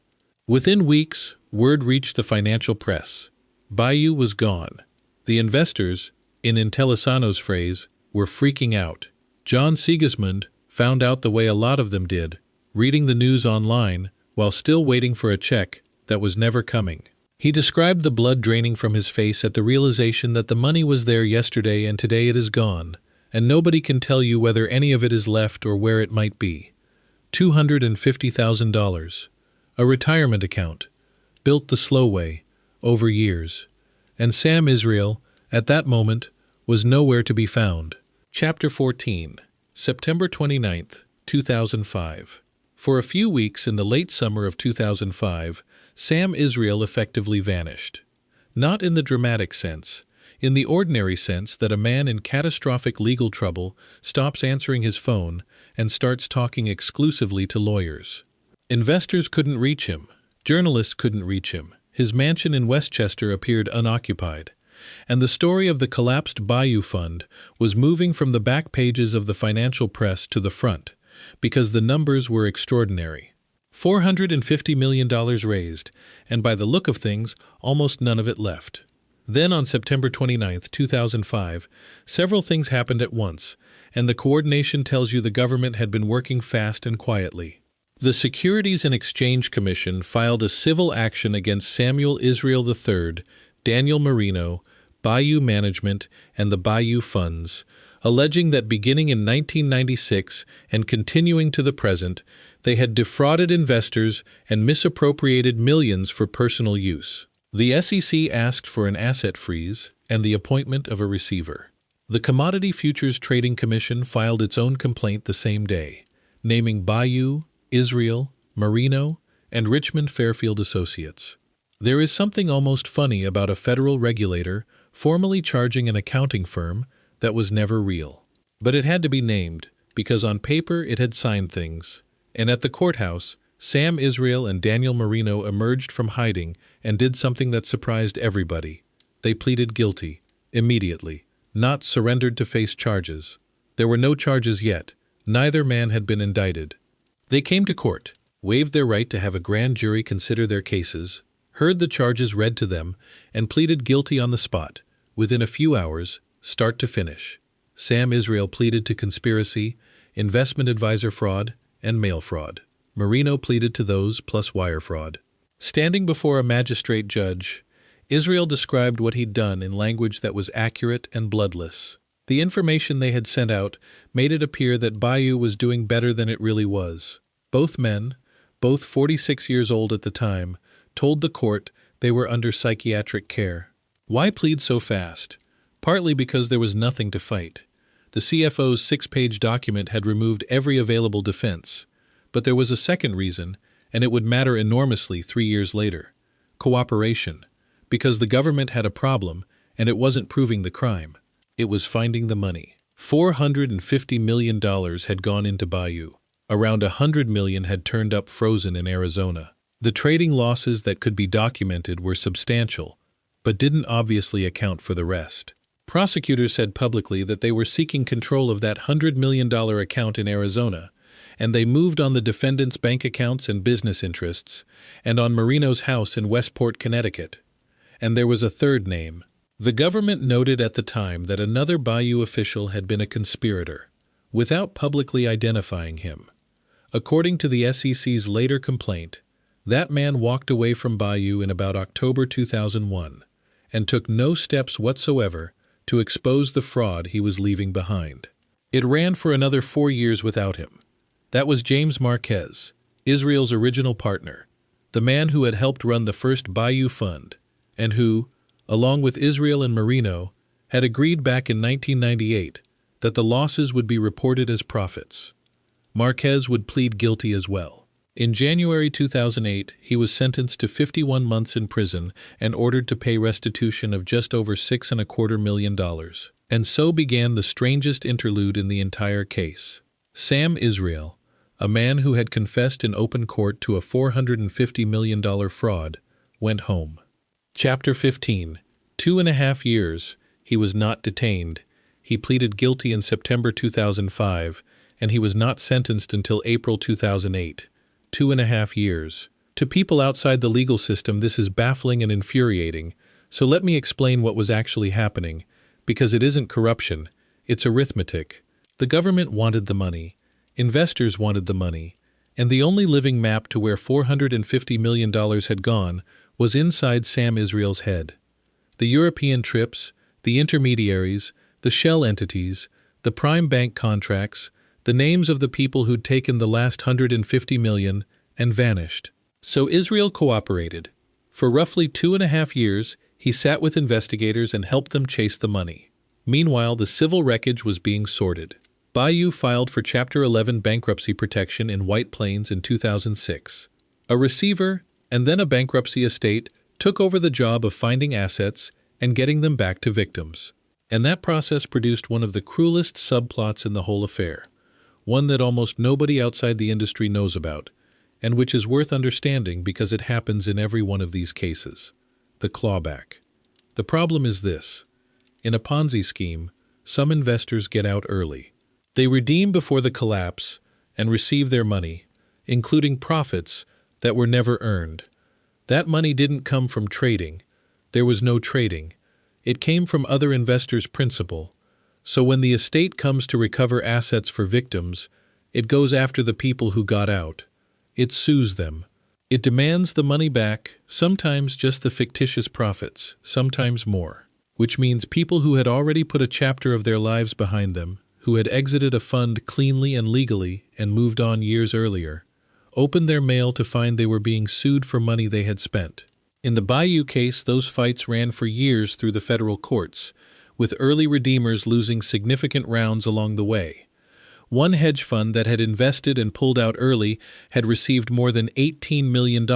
Within weeks, word reached the financial press. Bayou was gone. The investors, in Intellisano's phrase, were freaking out. John Sigismund found out the way a lot of them did, reading the news online while still waiting for a check that was never coming. He described the blood draining from his face at the realization that the money was there yesterday and today it is gone, and nobody can tell you whether any of it is left or where it might be. $250,000. A retirement account, built the slow way, over years. And Sam Israel, at that moment, was nowhere to be found. Chapter 14. September 29th, 2005. For a few weeks in the late summer of 2005, Sam Israel effectively vanished. Not in the dramatic sense, in the ordinary sense that a man in catastrophic legal trouble stops answering his phone and starts talking exclusively to lawyers. Investors couldn't reach him. Journalists couldn't reach him. His mansion in Westchester appeared unoccupied. And the story of the collapsed Bayou Fund was moving from the back pages of the financial press to the front, because the numbers were extraordinary. $450 million raised, and by the look of things, almost none of it left. Then on September 29, 2005, several things happened at once, and the coordination tells you the government had been working fast and quietly. The Securities and Exchange Commission filed a civil action against Samuel Israel III, Daniel Marino, Bayou Management, and the Bayou Funds, alleging that beginning in 1996 and continuing to the present, they had defrauded investors and misappropriated millions for personal use. The SEC asked for an asset freeze and the appointment of a receiver. The Commodity Futures Trading Commission filed its own complaint the same day, naming Bayou, Israel, Marino, and Richmond Fairfield Associates. There is something almost funny about a federal regulator formally charging an accounting firm that was never real. But it had to be named, because on paper it had signed things. And at the courthouse, Sam Israel and Daniel Marino emerged from hiding and did something that surprised everybody. They pleaded guilty, immediately, not surrendered to face charges. There were no charges yet. Neither man had been indicted. They came to court, waived their right to have a grand jury consider their cases, heard the charges read to them, and pleaded guilty on the spot, within a few hours, start to finish. Sam Israel pleaded to conspiracy, investment advisor fraud, and mail fraud. Marino pleaded to those plus wire fraud. Standing before a magistrate judge, Israel described what he'd done in language that was accurate and bloodless. The information they had sent out made it appear that Bayou was doing better than it really was. Both men, both 46 years old at the time, told the court they were under psychiatric care. Why plead so fast? Partly because there was nothing to fight. The CFO's 6-page document had removed every available defense. But there was a second reason, and it would matter enormously 3 years later. Cooperation. Because the government had a problem, and it wasn't proving the crime. It was finding the money. $450 million had gone into Bayou. Around $100 million had turned up frozen in Arizona. The trading losses that could be documented were substantial, but didn't obviously account for the rest. Prosecutors said publicly that they were seeking control of that $100 million account in Arizona, and they moved on the defendant's bank accounts and business interests, and on Marino's house in Westport, Connecticut. And there was a third name. The government noted at the time that another Bayou official had been a conspirator, without publicly identifying him. According to the SEC's later complaint, that man walked away from Bayou in about October 2001 and took no steps whatsoever to expose the fraud he was leaving behind. It ran for another 4 years without him. That was James Marquez, Israel's original partner, the man who had helped run the first Bayou Fund, and who, along with Israel and Marino, had agreed back in 1998 that the losses would be reported as profits. Marquez would plead guilty as well. In January 2008, he was sentenced to 51 months in prison and ordered to pay restitution of just over $6.25 million. And so began the strangest interlude in the entire case. Sam Israel, a man who had confessed in open court to a $450 million fraud, went home. Chapter 15. 2.5 years. He was not detained. He pleaded guilty in September 2005, and he was not sentenced until April 2008. 2.5 years. To people outside the legal system, this is baffling and infuriating, so let me explain what was actually happening, because it isn't corruption, it's arithmetic. The government wanted the money, investors wanted the money, and the only living map to where $450 million had gone was inside Sam Israel's head. The European trips, the intermediaries, the shell entities, the prime bank contracts, the names of the people who'd taken the last $150 million and vanished. So Israel cooperated. For roughly 2.5 years, he sat with investigators and helped them chase the money. Meanwhile, the civil wreckage was being sorted. Bayou filed for Chapter 11 bankruptcy protection in White Plains in 2006. A receiver and then a bankruptcy estate took over the job of finding assets and getting them back to victims. And that process produced one of the cruelest subplots in the whole affair, one that almost nobody outside the industry knows about, and which is worth understanding because it happens in every one of these cases. The clawback. The problem is this. In a Ponzi scheme, some investors get out early. They redeem before the collapse and receive their money, including profits that were never earned. That money didn't come from trading. There was no trading. It came from other investors' principal. So when the estate comes to recover assets for victims, it goes after the people who got out. It sues them. It demands the money back, sometimes just the fictitious profits, sometimes more. Which means people who had already put a chapter of their lives behind them, who had exited a fund cleanly and legally and moved on years earlier, opened their mail to find they were being sued for money they had spent. In the Bayou case, those fights ran for years through the federal courts, with early redeemers losing significant rounds along the way. One hedge fund that had invested and pulled out early had received more than $18 million,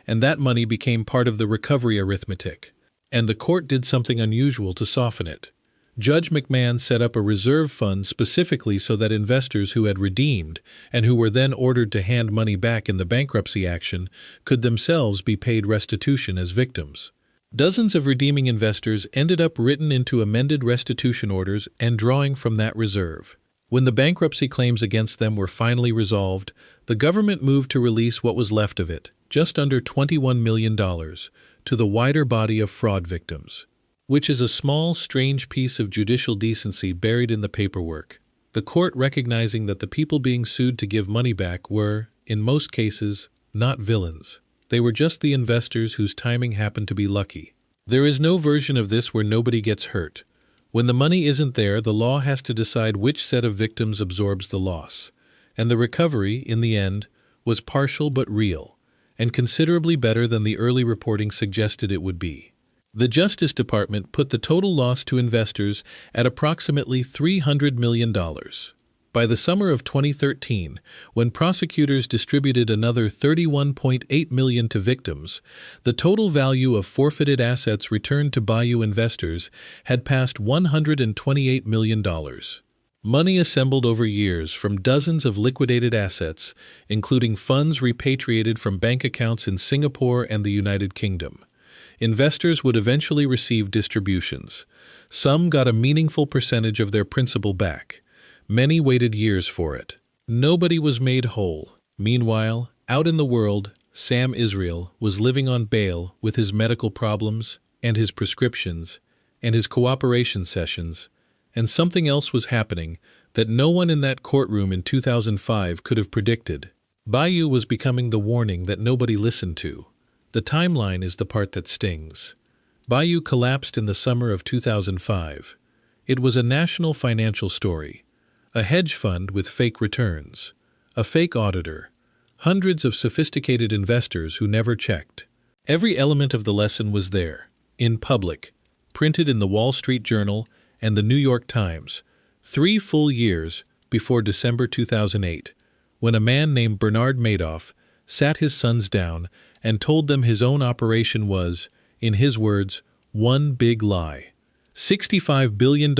and that money became part of the recovery arithmetic. And the court did something unusual to soften it. Judge McMahon set up a reserve fund specifically so that investors who had redeemed and who were then ordered to hand money back in the bankruptcy action could themselves be paid restitution as victims. Dozens of redeeming investors ended up written into amended restitution orders and drawing from that reserve. When the bankruptcy claims against them were finally resolved, the government moved to release what was left of it, just under $21 million, to the wider body of fraud victims. Which is a small, strange piece of judicial decency buried in the paperwork. The court recognizing that the people being sued to give money back were, in most cases, not villains. They were just the investors whose timing happened to be lucky. There is no version of this where nobody gets hurt. When the money isn't there, the law has to decide which set of victims absorbs the loss. And the recovery, in the end, was partial but real, and considerably better than the early reporting suggested it would be. The Justice Department put the total loss to investors at approximately $300 million. By the summer of 2013, when prosecutors distributed another $31.8 million to victims, the total value of forfeited assets returned to Bayou investors had passed $128 million. Money assembled over years from dozens of liquidated assets, including funds repatriated from bank accounts in Singapore and the United Kingdom. Investors would eventually receive distributions. Some got a meaningful percentage of their principal back. Many waited years for it. Nobody was made whole. Meanwhile, out in the world, Sam Israel was living on bail with his medical problems and his prescriptions and his cooperation sessions, and something else was happening that no one in that courtroom in 2005 could have predicted. Bayou was becoming the warning that nobody listened to. The timeline is the part that stings. Bayou collapsed in the summer of 2005. It was a national financial story. A hedge fund with fake returns. A fake auditor. Hundreds of sophisticated investors who never checked. Every element of the lesson was there, in public, printed in the Wall Street Journal and the New York Times, 3 full years before December 2008, when a man named Bernard Madoff sat his sons down and told them his own operation was, in his words, one big lie. $65 billion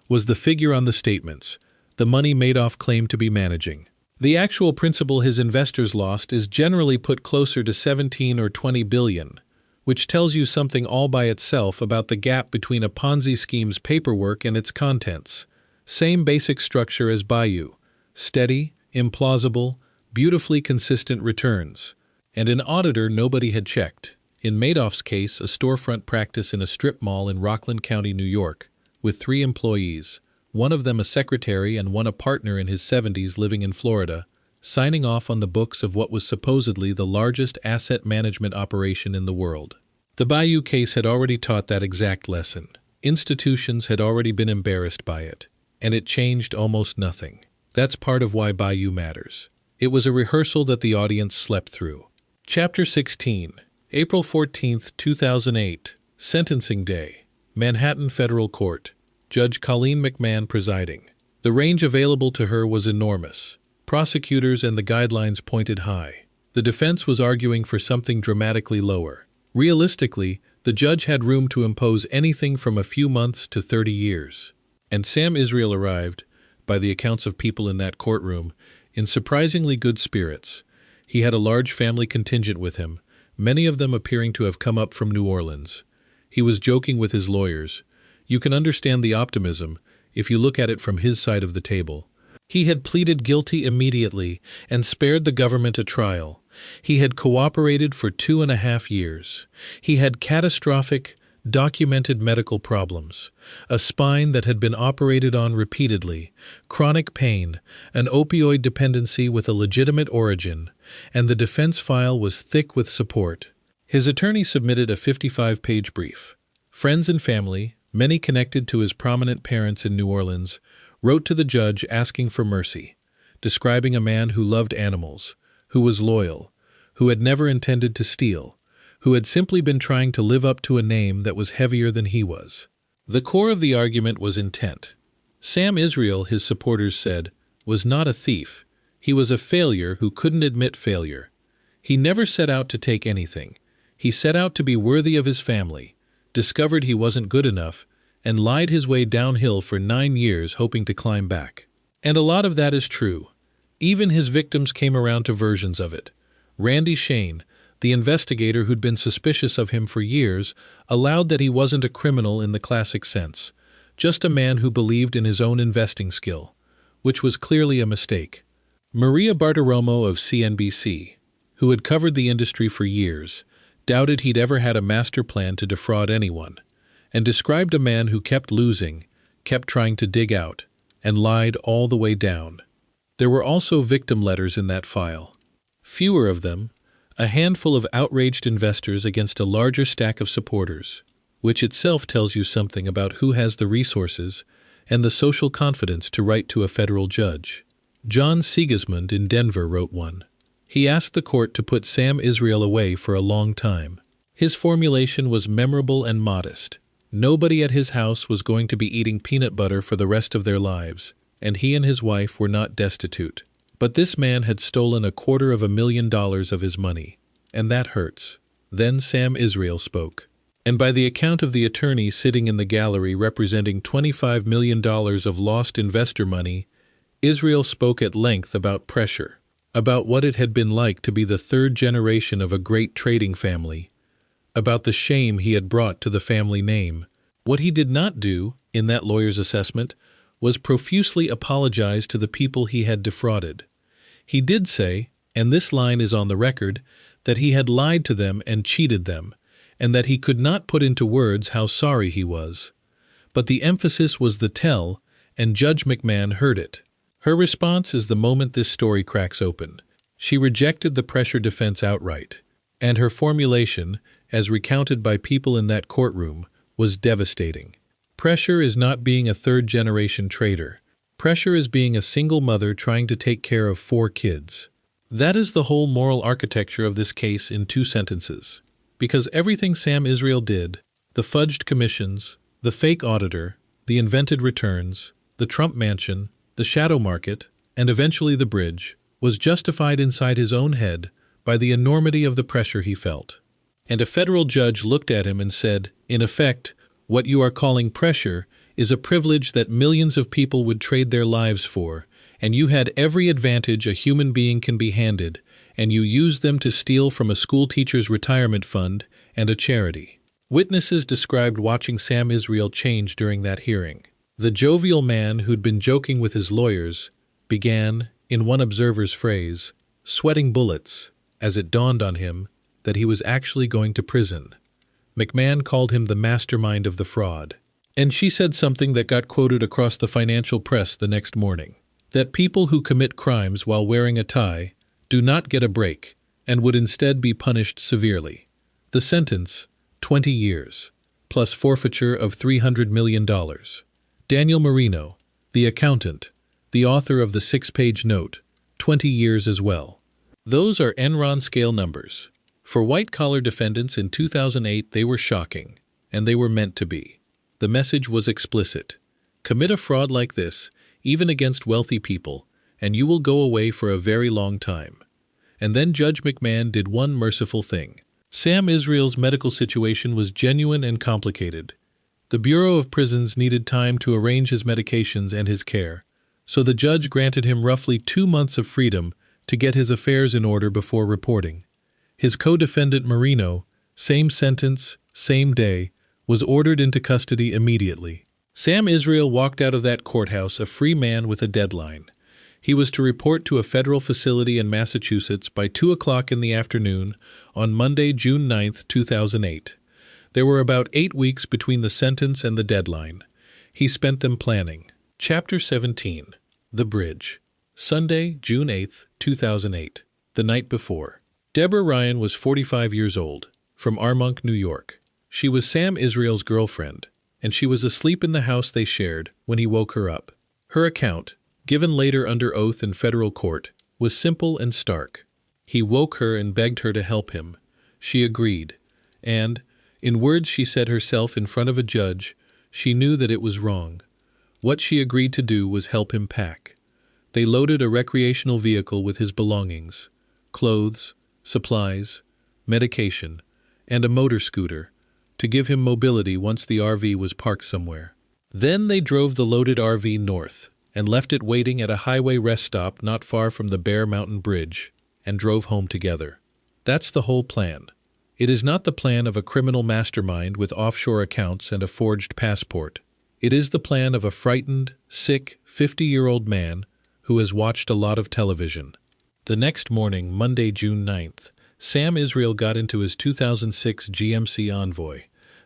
was the figure on the statements, the money Madoff claimed to be managing. The actual principal his investors lost is generally put closer to 17 or 20 billion, which tells you something all by itself about the gap between a Ponzi scheme's paperwork and its contents. Same basic structure as Bayou. Steady, implausible, beautifully consistent returns. And an auditor nobody had checked. In Madoff's case, a storefront practice in a strip mall in Rockland County, New York, with 3 employees, one of them a secretary and one a partner in his 70s living in Florida, signing off on the books of what was supposedly the largest asset management operation in the world. The Bayou case had already taught that exact lesson. Institutions had already been embarrassed by it, and it changed almost nothing. That's part of why Bayou matters. It was a rehearsal that the audience slept through. Chapter 16, April 14, 2008, Sentencing Day, Manhattan Federal Court, Judge Colleen McMahon presiding. The range available to her was enormous. Prosecutors and the guidelines pointed high. The defense was arguing for something dramatically lower. Realistically, the judge had room to impose anything from a few months to 30 years. And Sam Israel arrived, by the accounts of people in that courtroom, in surprisingly good spirits. He had a large family contingent with him, many of them appearing to have come up from New Orleans. He was joking with his lawyers. You can understand the optimism if you look at it from his side of the table. He had pleaded guilty immediately and spared the government a trial. He had cooperated for 2.5 years. He had catastrophic, documented medical problems, a spine that had been operated on repeatedly, chronic pain, an opioid dependency with a legitimate origin, and the defense file was thick with support. His attorney submitted a 55-page brief. Friends and family, many connected to his prominent parents in New Orleans, wrote to the judge asking for mercy, describing a man who loved animals, who was loyal, who had never intended to steal, who had simply been trying to live up to a name that was heavier than he was. The core of the argument was intent. Sam Israel, his supporters said, was not a thief. He was a failure who couldn't admit failure. He never set out to take anything. He set out to be worthy of his family, discovered he wasn't good enough, and lied his way downhill for 9 years hoping to climb back. And a lot of that is true. Even his victims came around to versions of it. Randy Shane, the investigator who'd been suspicious of him for years, allowed that he wasn't a criminal in the classic sense, just a man who believed in his own investing skill, which was clearly a mistake. Maria Bartiromo of CNBC, who had covered the industry for years, doubted he'd ever had a master plan to defraud anyone, and described a man who kept losing, kept trying to dig out, and lied all the way down. There were also victim letters in that file. Fewer of them, a handful of outraged investors against a larger stack of supporters, which itself tells you something about who has the resources and the social confidence to write to a federal judge. John Sigismund in Denver wrote one. He asked the court to put Sam Israel away for a long time. His formulation was memorable and modest. Nobody at his house was going to be eating peanut butter for the rest of their lives, and he and his wife were not destitute. But this man had stolen $250,000 of his money, and that hurts. Then Sam Israel spoke. And by the account of the attorney sitting in the gallery representing $25 million of lost investor money, Israel spoke at length about pressure, about what it had been like to be the third generation of a great trading family, about the shame he had brought to the family name. What he did not do, in that lawyer's assessment, was profusely apologize to the people he had defrauded. He did say, and this line is on the record, that he had lied to them and cheated them, and that he could not put into words how sorry he was. But the emphasis was the tell, and Judge McMahon heard it. Her response is the moment this story cracks open. She rejected the pressure defense outright, and her formulation, as recounted by people in that courtroom, was devastating. Pressure is not being a third-generation trader. Pressure is being a single mother trying to take care of 4 kids. That is the whole moral architecture of this case in 2 sentences. Because everything Sam Israel did, the fudged commissions, the fake auditor, the invented returns, the Trump mansion, the shadow market, and eventually the bridge, was justified inside his own head by the enormity of the pressure he felt. And a federal judge looked at him and said, in effect, what you are calling pressure is a privilege that millions of people would trade their lives for, and you had every advantage a human being can be handed, and you used them to steal from a school teacher's retirement fund and a charity. Witnesses described watching Sam Israel change during that hearing. The jovial man who'd been joking with his lawyers began, in one observer's phrase, sweating bullets, as it dawned on him that he was actually going to prison. McMahon called him the mastermind of the fraud. And she said something that got quoted across the financial press the next morning, that people who commit crimes while wearing a tie do not get a break and would instead be punished severely. The sentence, 20 years, plus forfeiture of $300 million. Daniel Marino, the accountant, the author of the 6-page note, 20 years as well. Those are Enron scale numbers. For white-collar defendants in 2008, they were shocking, and they were meant to be. The message was explicit. Commit a fraud like this, even against wealthy people, and you will go away for a very long time. And then Judge McMahon did one merciful thing. Sam Israel's medical situation was genuine and complicated. The Bureau of Prisons needed time to arrange his medications and his care, so the judge granted him roughly 2 months of freedom to get his affairs in order before reporting. His co-defendant Marino, same sentence, same day, was ordered into custody immediately. Sam Israel walked out of that courthouse a free man with a deadline. He was to report to a federal facility in Massachusetts by 2 o'clock in the afternoon on Monday, June 9, 2008. There were about 8 weeks between the sentence and the deadline. He spent them planning. Chapter 17. The Bridge. Sunday, June 8, 2008. The night before. Deborah Ryan was 45 years old, from Armonk, New York. She was Sam Israel's girlfriend, and she was asleep in the house they shared when he woke her up. Her account, given later under oath in federal court, was simple and stark. He woke her and begged her to help him. She agreed, and, in words she said herself in front of a judge, she knew that it was wrong. What she agreed to do was help him pack. They loaded a recreational vehicle with his belongings, clothes, supplies, medication, and a motor scooter, to give him mobility once the RV was parked somewhere. Then they drove the loaded RV north and left it waiting at a highway rest stop not far from the Bear Mountain Bridge, and drove home together. That's the whole plan. It is not the plan of a criminal mastermind with offshore accounts and a forged passport. It is the plan of a frightened, sick, 50-year-old man who has watched a lot of television. The next morning, Monday, June 9th, Sam Israel got into his 2006 GMC Envoy.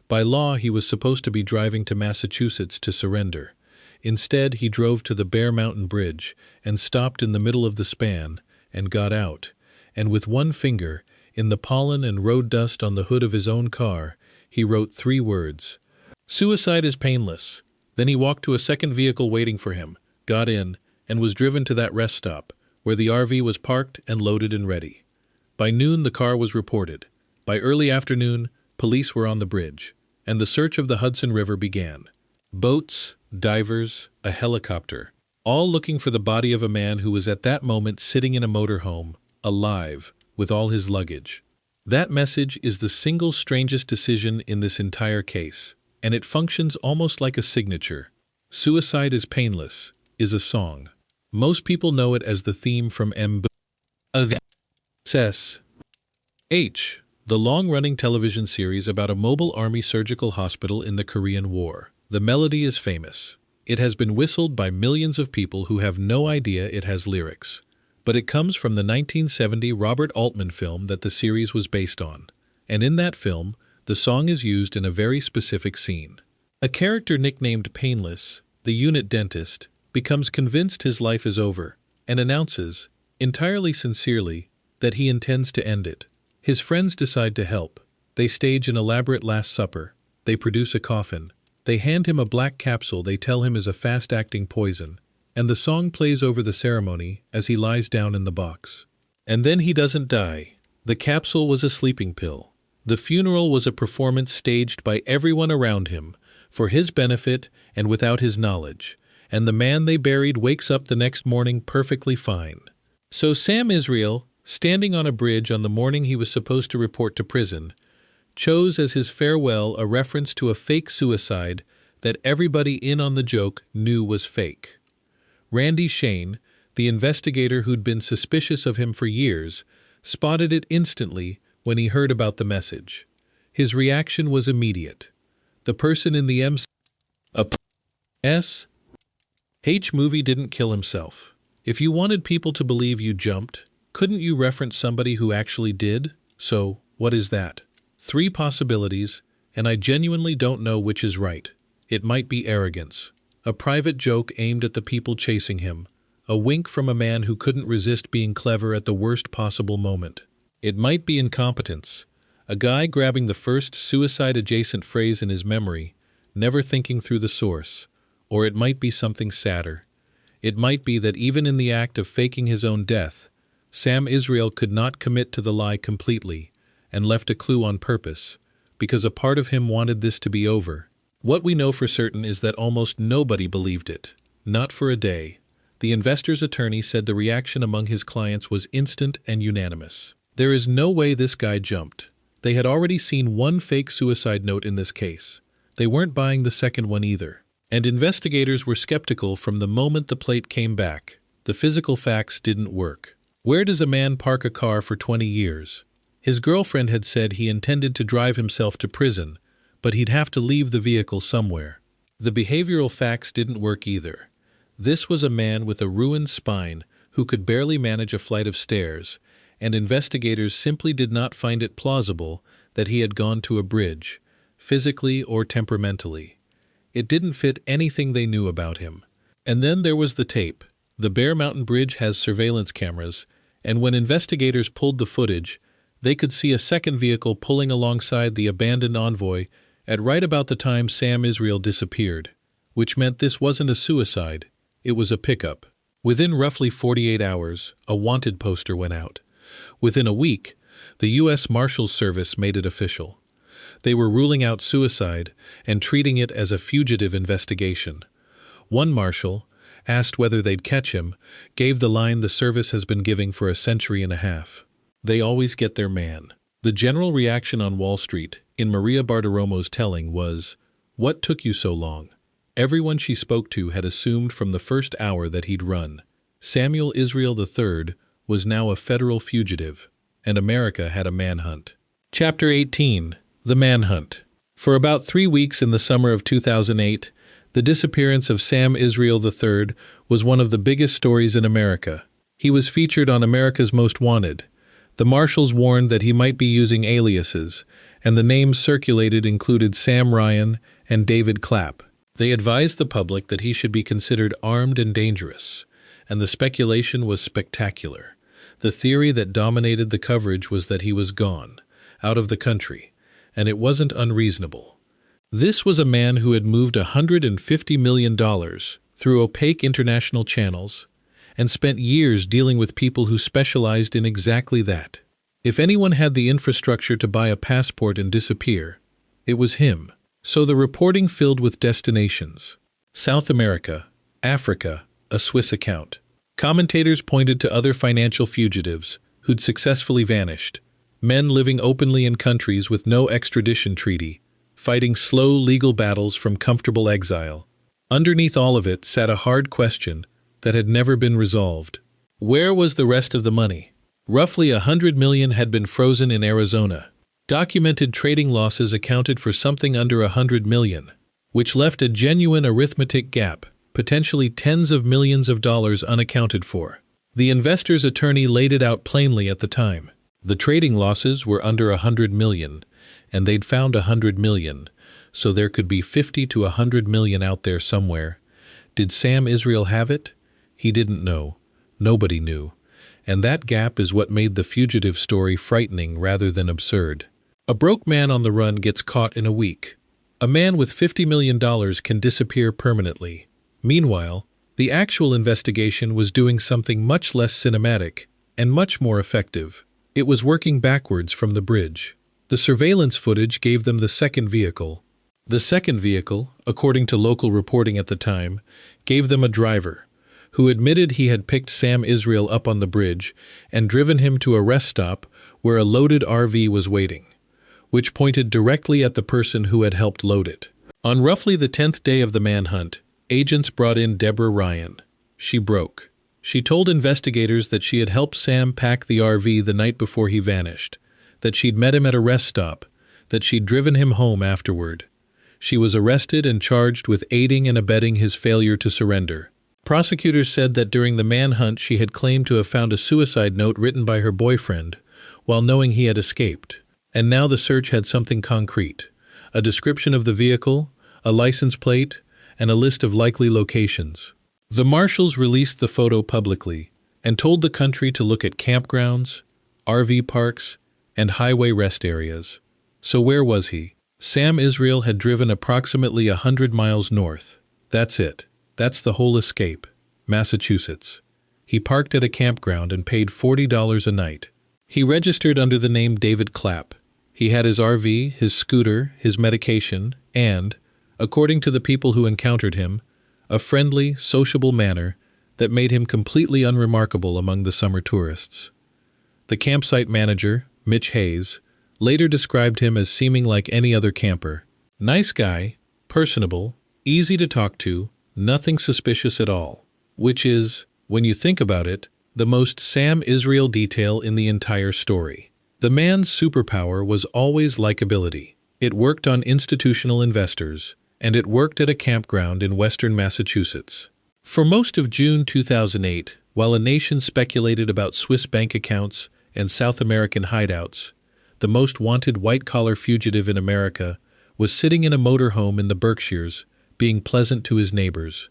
By law, he was supposed to be driving to Massachusetts to surrender. Instead, he drove to the Bear Mountain Bridge and stopped in the middle of the span and got out, and with one finger, in the pollen and road dust on the hood of his own car, he wrote 3 words. Suicide is painless. Then he walked to a second vehicle waiting for him, got in, and was driven to that rest stop, where the RV was parked and loaded and ready. By noon, the car was reported. By early afternoon, police were on the bridge, and the search of the Hudson River began. Boats, divers, a helicopter, all looking for the body of a man who was at that moment sitting in a motorhome, alive, with all his luggage. That message is the single strangest decision in this entire case, and it functions almost like a signature. Suicide is painless is a song. Most people know it as the theme from S. H, the long-running television series about a mobile army surgical hospital in the Korean War. The melody is famous. It has been whistled by millions of people who have no idea it has lyrics. But it comes from the 1970 Robert Altman film that the series was based on. And in that film, the song is used in a very specific scene. A character nicknamed Painless, the unit dentist, becomes convinced his life is over and announces, entirely sincerely, that he intends to end it. His friends decide to help. They stage an elaborate Last Supper. They produce a coffin. They hand him a black capsule they tell him is a fast-acting poison, and the song plays over the ceremony as he lies down in the box. And then he doesn't die. The capsule was a sleeping pill. The funeral was a performance staged by everyone around him, for his benefit and without his knowledge, and the man they buried wakes up the next morning perfectly fine. So Sam Israel, standing on a bridge on the morning he was supposed to report to prison, chose as his farewell a reference to a fake suicide that everybody in on the joke knew was fake. Randy Shane, the investigator who'd been suspicious of him for years, spotted it instantly when he heard about the message. His reaction was immediate. The person in the H movie didn't kill himself. If you wanted people to believe you jumped, couldn't you reference somebody who actually did? So, what is that? 3 possibilities, and I genuinely don't know which is right. It might be arrogance, a private joke aimed at the people chasing him, a wink from a man who couldn't resist being clever at the worst possible moment. It might be incompetence, a guy grabbing the first suicide-adjacent phrase in his memory, never thinking through the source. Or it might be something sadder. It might be that even in the act of faking his own death, Sam Israel could not commit to the lie completely and left a clue on purpose, because a part of him wanted this to be over. What we know for certain is that almost nobody believed it. Not for a day. The investor's attorney said the reaction among his clients was instant and unanimous. There is no way this guy jumped. They had already seen one fake suicide note in this case. They weren't buying the second one either. And investigators were skeptical from the moment the plate came back. The physical facts didn't work. Where does a man park a car for 20 years? His girlfriend had said he intended to drive himself to prison, but he'd have to leave the vehicle somewhere. The behavioral facts didn't work either. This was a man with a ruined spine who could barely manage a flight of stairs, and investigators simply did not find it plausible that he had gone to a bridge, physically or temperamentally. It didn't fit anything they knew about him. And then there was the tape. The Bear Mountain Bridge has surveillance cameras, and when investigators pulled the footage, they could see a second vehicle pulling alongside the abandoned Envoy at right about the time Sam Israel disappeared, which meant this wasn't a suicide, it was a pickup. Within roughly 48 hours, a wanted poster went out. Within a week, the U.S. Marshals Service made it official. They were ruling out suicide and treating it as a fugitive investigation. One marshal, asked whether they'd catch him, gave the line the service has been giving for a century and a half. They always get their man. The general reaction on Wall Street, in Maria Bartiromo's telling, was, "What took you so long?" Everyone she spoke to had assumed from the first hour that he'd run. Samuel Israel III was now a federal fugitive, and America had a manhunt. Chapter 18. The Manhunt. For about 3 weeks in the summer of 2008, the disappearance of Sam Israel III was one of the biggest stories in America. He was featured on America's Most Wanted. The marshals warned that he might be using aliases, and the names circulated included Sam Ryan and David Clapp. They advised the public that he should be considered armed and dangerous, and the speculation was spectacular. The theory that dominated the coverage was that he was gone, out of the country, and it wasn't unreasonable. This was a man who had moved $150 million through opaque international channels and spent years dealing with people who specialized in exactly that. If anyone had the infrastructure to buy a passport and disappear, it was him. So the reporting filled with destinations. South America, Africa, a Swiss account. Commentators pointed to other financial fugitives who'd successfully vanished, men living openly in countries with no extradition treaty, fighting slow legal battles from comfortable exile. Underneath all of it sat a hard question that had never been resolved. Where was the rest of the money? Roughly $100 million had been frozen in Arizona. Documented trading losses accounted for something under $100 million, which left a genuine arithmetic gap, potentially tens of millions of dollars unaccounted for. The investor's attorney laid it out plainly at the time. The trading losses were under $100 million, and they'd found $100 million, so there could be $50 to $100 million out there somewhere. Did Sam Israel have it? He didn't know. Nobody knew. And that gap is what made the fugitive story frightening rather than absurd. A broke man on the run gets caught in a week. A man with $50 million can disappear permanently. Meanwhile, the actual investigation was doing something much less cinematic and much more effective. It was working backwards from the bridge. The surveillance footage gave them the second vehicle. The second vehicle, according to local reporting at the time, gave them a driver, who admitted he had picked Sam Israel up on the bridge and driven him to a rest stop where a loaded RV was waiting, which pointed directly at the person who had helped load it. On roughly the 10th day of the manhunt, agents brought in Deborah Ryan. She broke. She told investigators that she had helped Sam pack the RV the night before he vanished, that she'd met him at a rest stop, that she'd driven him home afterward. She was arrested and charged with aiding and abetting his failure to surrender. Prosecutors said that during the manhunt she had claimed to have found a suicide note written by her boyfriend, while knowing he had escaped. And now the search had something concrete: a description of the vehicle, a license plate, and a list of likely locations. The marshals released the photo publicly and told the country to look at campgrounds, RV parks, and highway rest areas. So where was he? Sam Israel had driven approximately 100 miles north. That's it. That's the whole escape. Massachusetts. He parked at a campground and paid $40 a night. He registered under the name David Clapp. He had his RV, his scooter, his medication, and, according to the people who encountered him, a friendly, sociable manner that made him completely unremarkable among the summer tourists. The campsite manager, Mitch Hayes, later described him as seeming like any other camper. Nice guy, personable, easy to talk to, nothing suspicious at all. Which is, when you think about it, the most Sam Israel detail in the entire story. The man's superpower was always likability. It worked on institutional investors, and it worked at a campground in western Massachusetts. For most of June 2008, while a nation speculated about Swiss bank accounts and South American hideouts, the most wanted white-collar fugitive in America was sitting in a motorhome in the Berkshires, being pleasant to his neighbors.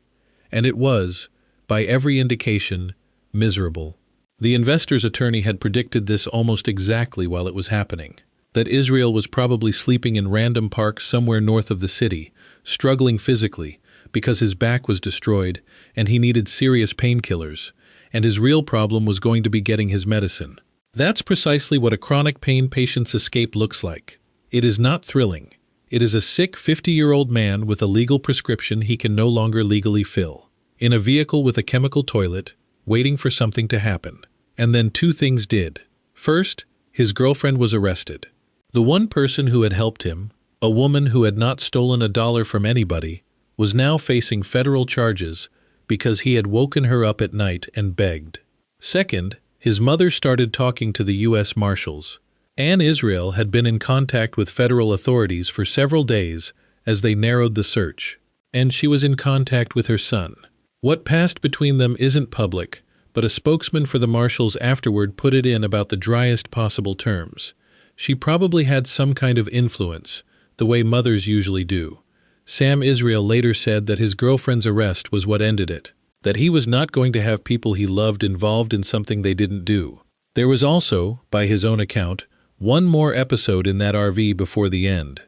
And it was, by every indication, miserable. The investor's attorney had predicted this almost exactly while it was happening. That Israel was probably sleeping in random parks somewhere north of the city, struggling physically, because his back was destroyed and he needed serious painkillers, and his real problem was going to be getting his medicine. That's precisely what a chronic pain patient's escape looks like. It is not thrilling. It is a sick 50-year-old man with a legal prescription he can no longer legally fill, in a vehicle with a chemical toilet, waiting for something to happen. And then two things did. First, his girlfriend was arrested. The one person who had helped him, a woman who had not stolen a dollar from anybody, was now facing federal charges because he had woken her up at night and begged. Second, his mother started talking to the U.S. Marshals. Anne Israel had been in contact with federal authorities for several days as they narrowed the search, and she was in contact with her son. What passed between them isn't public, but a spokesman for the Marshals afterward put it in about the driest possible terms. She probably had some kind of influence, the way mothers usually do. Sam Israel later said that his girlfriend's arrest was what ended it, that he was not going to have people he loved involved in something they didn't do. There was also, by his own account, one more episode in that RV before the end.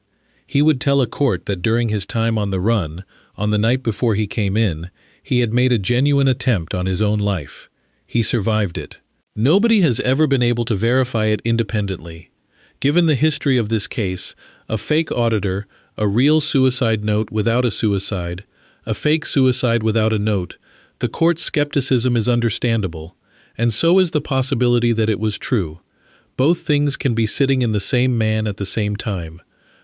He would tell a court that during his time on the run, on the night before he came in, he had made a genuine attempt on his own life. He survived it. Nobody has ever been able to verify it independently. Given the history of this case, a fake auditor, a real suicide note without a suicide, a fake suicide without a note, the court's skepticism is understandable, and so is the possibility that it was true. Both things can be sitting in the same man at the same time,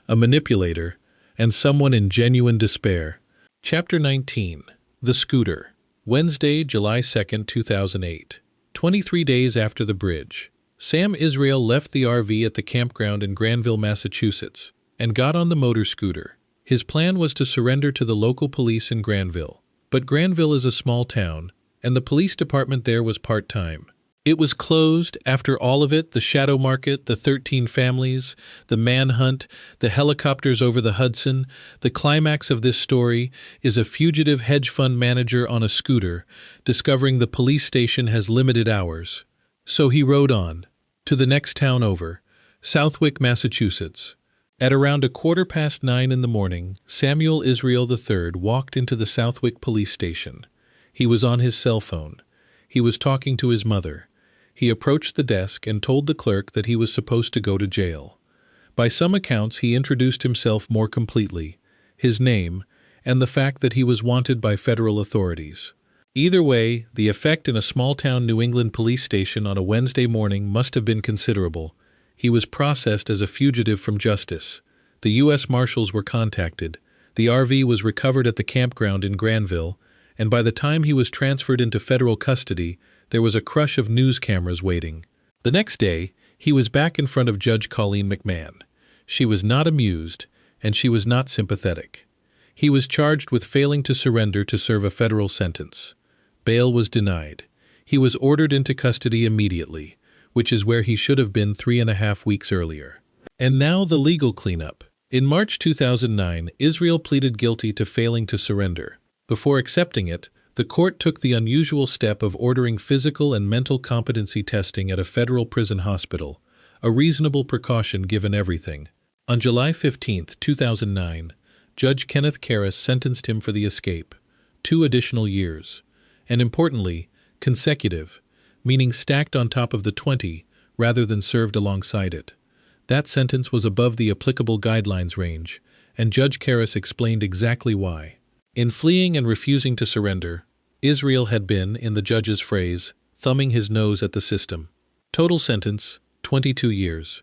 a manipulator, and someone in genuine despair. Chapter 19. The Scooter. Wednesday, July 2, 2008. 23 days after the bridge. Sam Israel left the RV at the campground in Granville, Massachusetts, and got on the motor scooter. His plan was to surrender to the local police in Granville. But Granville is a small town, and the police department there was part-time. It was closed, after all of it, the shadow market, the 13 families, the manhunt, the helicopters over the Hudson. The climax of this story is a fugitive hedge fund manager on a scooter, discovering the police station has limited hours. So he rode on, to the next town over, Southwick, Massachusetts. At around 9:15 in the morning, Samuel Israel III walked into the Southwick police station. He was on his cell phone. He was talking to his mother. He approached the desk and told the clerk that he was supposed to go to jail. By some accounts, he introduced himself more completely, his name, and the fact that he was wanted by federal authorities. Either way, the effect in a small-town New England police station on a Wednesday morning must have been considerable. He was processed as a fugitive from justice. The U.S. Marshals were contacted. The RV was recovered at the campground in Granville, and by the time he was transferred into federal custody, there was a crush of news cameras waiting. The next day, he was back in front of Judge Colleen McMahon. She was not amused, and she was not sympathetic. He was charged with failing to surrender to serve a federal sentence. Bail was denied. He was ordered into custody immediately, which is where he should have been 3.5 weeks earlier. And now the legal cleanup. In March 2009, Israel pleaded guilty to failing to surrender. Before accepting it, the court took the unusual step of ordering physical and mental competency testing at a federal prison hospital, a reasonable precaution given everything. On July 15, 2009, Judge Kenneth Karras sentenced him for the escape, 2 additional years, and importantly, consecutive, meaning stacked on top of the 20 rather than served alongside it. That sentence was above the applicable guidelines range, and Judge Karras explained exactly why. In fleeing and refusing to surrender, Israel had been, in the judge's phrase, thumbing his nose at the system. Total sentence, 22 years.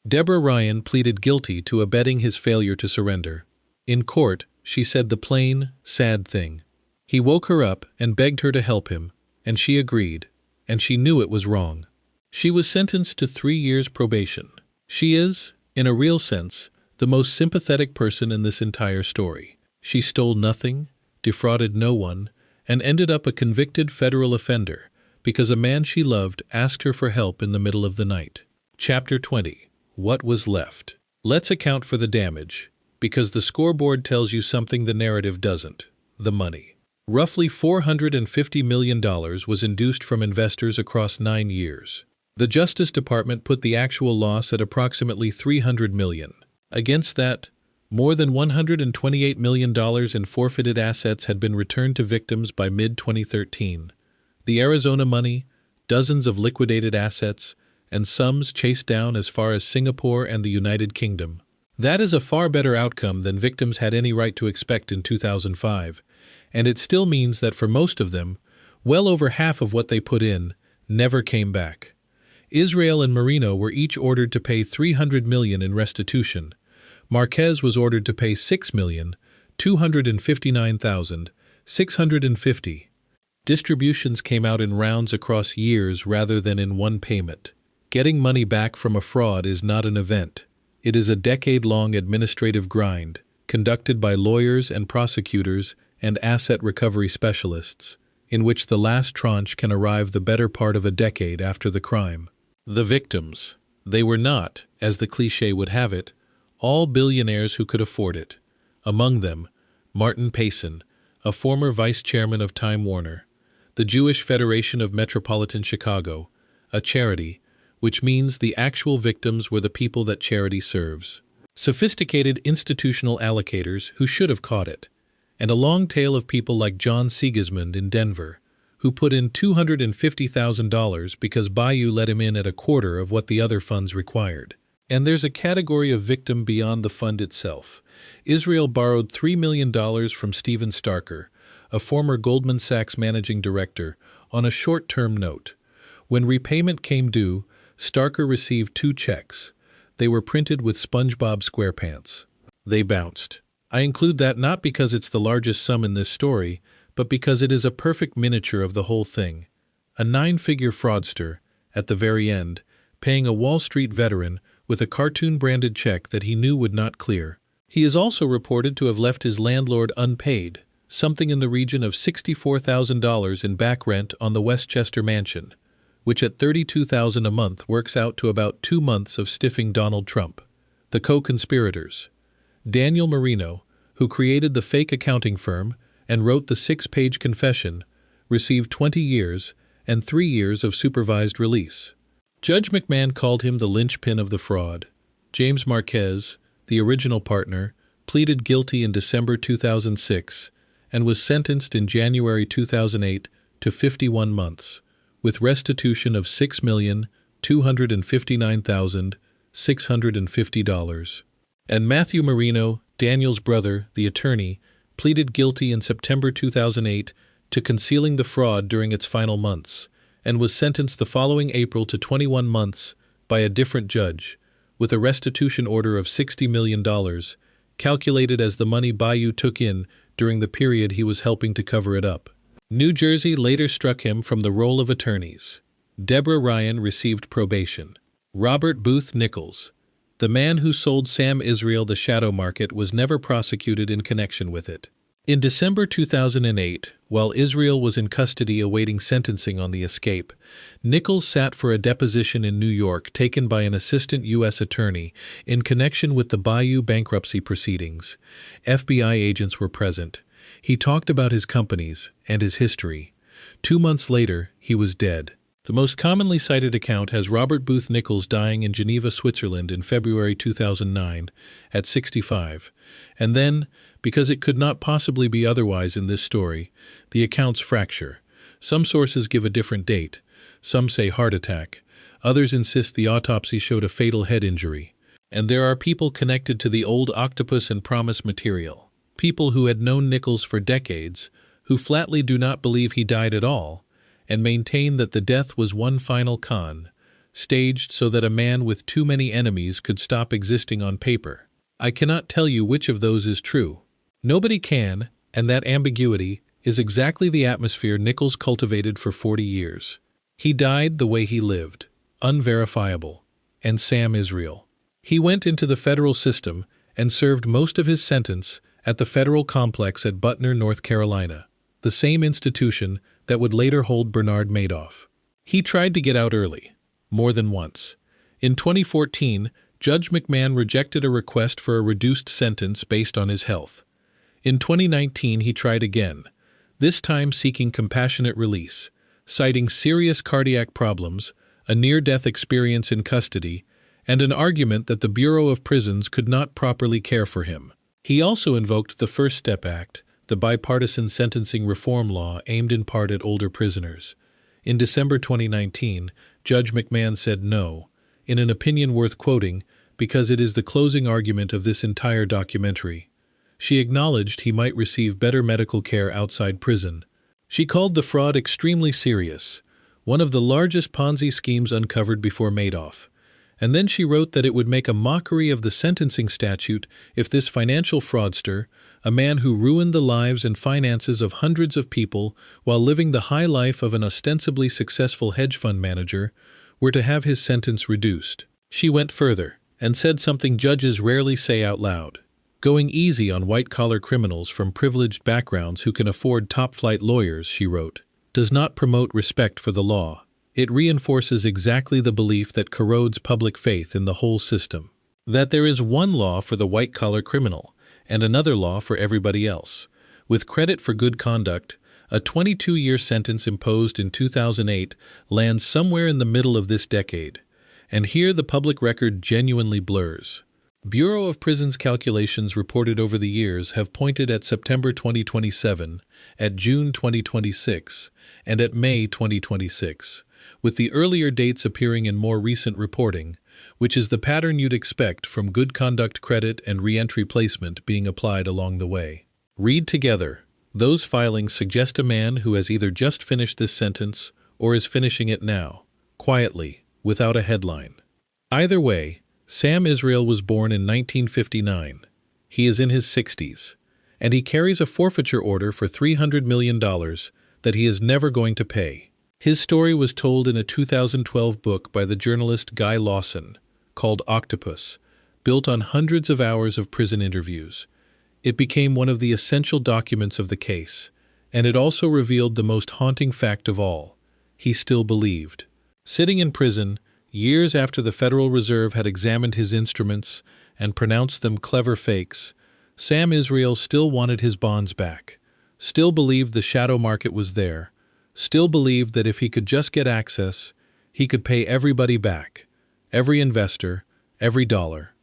Deborah Ryan pleaded guilty to abetting his failure to surrender. In court, she said the plain, sad thing. He woke her up and begged her to help him, and she agreed, and she knew it was wrong. She was sentenced to 3 years probation. She is, in a real sense, the most sympathetic person in this entire story. She stole nothing, defrauded no one, and ended up a convicted federal offender because a man she loved asked her for help in the middle of the night. Chapter 20. What was left? Let's account for the damage. Because the scoreboard tells you something the narrative doesn't: the money. Roughly $450 million was induced from investors across 9 years. The Justice Department put the actual loss at approximately $300 million. Against that, more than $128 million in forfeited assets had been returned to victims by mid-2013. The Arizona money, dozens of liquidated assets, and sums chased down as far as Singapore and the United Kingdom. That is a far better outcome than victims had any right to expect in 2005, and it still means that for most of them, well over half of what they put in never came back. Israel and Marino were each ordered to pay $300 million in restitution. Marquez was ordered to pay $6,259,650. Distributions came out in rounds across years rather than in one payment. Getting money back from a fraud is not an event. It is a decade-long administrative grind, conducted by lawyers and prosecutors and asset recovery specialists, in which the last tranche can arrive the better part of a decade after the crime. The victims. They were not, as the cliché would have it, all billionaires who could afford it. Among them, Martin Payson, a former vice chairman of Time Warner, the Jewish Federation of Metropolitan Chicago, a charity, which means the actual victims were the people that charity serves. Sophisticated institutional allocators who should have caught it, and a long tail of people like John Sigismund in Denver, who put in $250,000 because Bayou let him in at a quarter of what the other funds required. And there's a category of victim beyond the fund itself. Israel borrowed $3 million from Stephen Starker, a former Goldman Sachs managing director, on a short-term note. When repayment came due, Starker received 2 checks. They were printed with SpongeBob SquarePants. They bounced. I include that not because it's the largest sum in this story, but because it is a perfect miniature of the whole thing. A 9-figure fraudster, at the very end, paying a Wall Street veteran with a cartoon-branded check that he knew would not clear. He is also reported to have left his landlord unpaid, something in the region of $64,000 in back rent on the Westchester mansion, which at $32,000 a month works out to about 2 months of stiffing Donald Trump. The co-conspirators. Daniel Marino, who created the fake accounting firm and wrote the 6-page confession, received 20 years and 3 years of supervised release. Judge McMahon called him the linchpin of the fraud. James Marquez, the original partner, pleaded guilty in December 2006 and was sentenced in January 2008 to 51 months, with restitution of $6,259,650. And Matthew Marino, Daniel's brother, the attorney, pleaded guilty in September 2008 to concealing the fraud during its final months, and was sentenced the following April to 21 months by a different judge, with a restitution order of $60 million, calculated as the money Bayou took in during the period he was helping to cover it up. New Jersey later struck him from the roll of attorneys. Deborah Ryan received probation. Robert Booth Nichols, the man who sold Sam Israel the shadow market, was never prosecuted in connection with it. In December 2008, while Israel was in custody awaiting sentencing on the escape, Nichols sat for a deposition in New York taken by an assistant U.S. attorney in connection with the Bayou bankruptcy proceedings. FBI agents were present. He talked about his companies and his history. 2 months later, he was dead. The most commonly cited account has Robert Booth Nichols dying in Geneva, Switzerland in February 2009 at 65, and then, because it could not possibly be otherwise in this story, the accounts fracture. Some sources give a different date. Some say heart attack. Others insist the autopsy showed a fatal head injury. And there are people connected to the old Octopus and Promise material. People who had known Nichols for decades, who flatly do not believe he died at all, and maintain that the death was one final con, staged so that a man with too many enemies could stop existing on paper. I cannot tell you which of those is true. Nobody can, and that ambiguity is exactly the atmosphere Nichols cultivated for 40 years. He died the way he lived, unverifiable, and Sam Israel. He went into the federal system and served most of his sentence at the federal complex at Butner, North Carolina, the same institution that would later hold Bernard Madoff. He tried to get out early, more than once. In 2014, Judge McMahon rejected a request for a reduced sentence based on his health. In 2019, he tried again, this time seeking compassionate release, citing serious cardiac problems, a near-death experience in custody, and an argument that the Bureau of Prisons could not properly care for him. He also invoked the First Step Act, the bipartisan sentencing reform law aimed in part at older prisoners. In December 2019, Judge McMahon said no, in an opinion worth quoting because it is the closing argument of this entire documentary. She acknowledged he might receive better medical care outside prison. She called the fraud extremely serious, one of the largest Ponzi schemes uncovered before Madoff. And then she wrote that it would make a mockery of the sentencing statute if this financial fraudster, a man who ruined the lives and finances of hundreds of people while living the high life of an ostensibly successful hedge fund manager, were to have his sentence reduced. She went further and said something judges rarely say out loud. Going easy on white-collar criminals from privileged backgrounds who can afford top-flight lawyers, she wrote, does not promote respect for the law. It reinforces exactly the belief that corrodes public faith in the whole system. That there is one law for the white-collar criminal and another law for everybody else. With credit for good conduct, a 22-year sentence imposed in 2008 lands somewhere in the middle of this decade. And here the public record genuinely blurs. Bureau of Prisons calculations reported over the years have pointed at September 2027, at June 2026, and at May 2026, with the earlier dates appearing in more recent reporting, which is the pattern you'd expect from good conduct credit and re-entry placement being applied along the way. Read together. Those filings suggest a man who has either just finished this sentence or is finishing it now, quietly, without a headline. Either way, Sam Israel was born in 1959. He is in his 60s, and he carries a forfeiture order for $300 million that he is never going to pay. His story was told in a 2012 book by the journalist Guy Lawson, called Octopus, built on hundreds of hours of prison interviews. It became one of the essential documents of the case, and it also revealed the most haunting fact of all. He still believed. Sitting in prison, years after the Federal Reserve had examined his instruments and pronounced them clever fakes, Sam Israel still wanted his bonds back, still believed the shadow market was there, still believed that if he could just get access, he could pay everybody back, every investor, every dollar.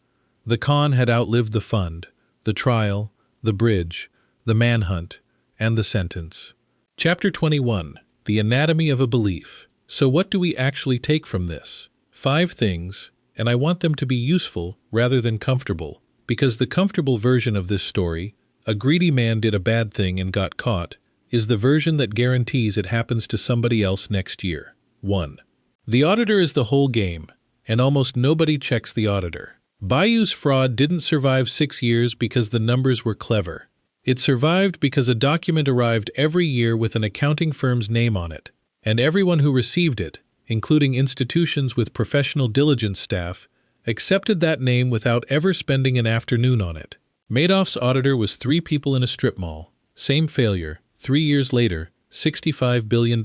The con had outlived the fund, the trial, the bridge, the manhunt, and the sentence. Chapter 21. The Anatomy of a Belief. So what do we actually take from this? 5 things, and I want them to be useful rather than comfortable, because the comfortable version of this story, a greedy man did a bad thing and got caught, is the version that guarantees it happens to somebody else next year. 1. The auditor is the whole game, and almost nobody checks the auditor. Bayou's fraud didn't survive 6 years because the numbers were clever. It survived because a document arrived every year with an accounting firm's name on it, and everyone who received it, including institutions with professional diligence staff, accepted that name without ever spending an afternoon on it. Madoff's auditor was 3 people in a strip mall. Same failure. 3 years later, $65 billion.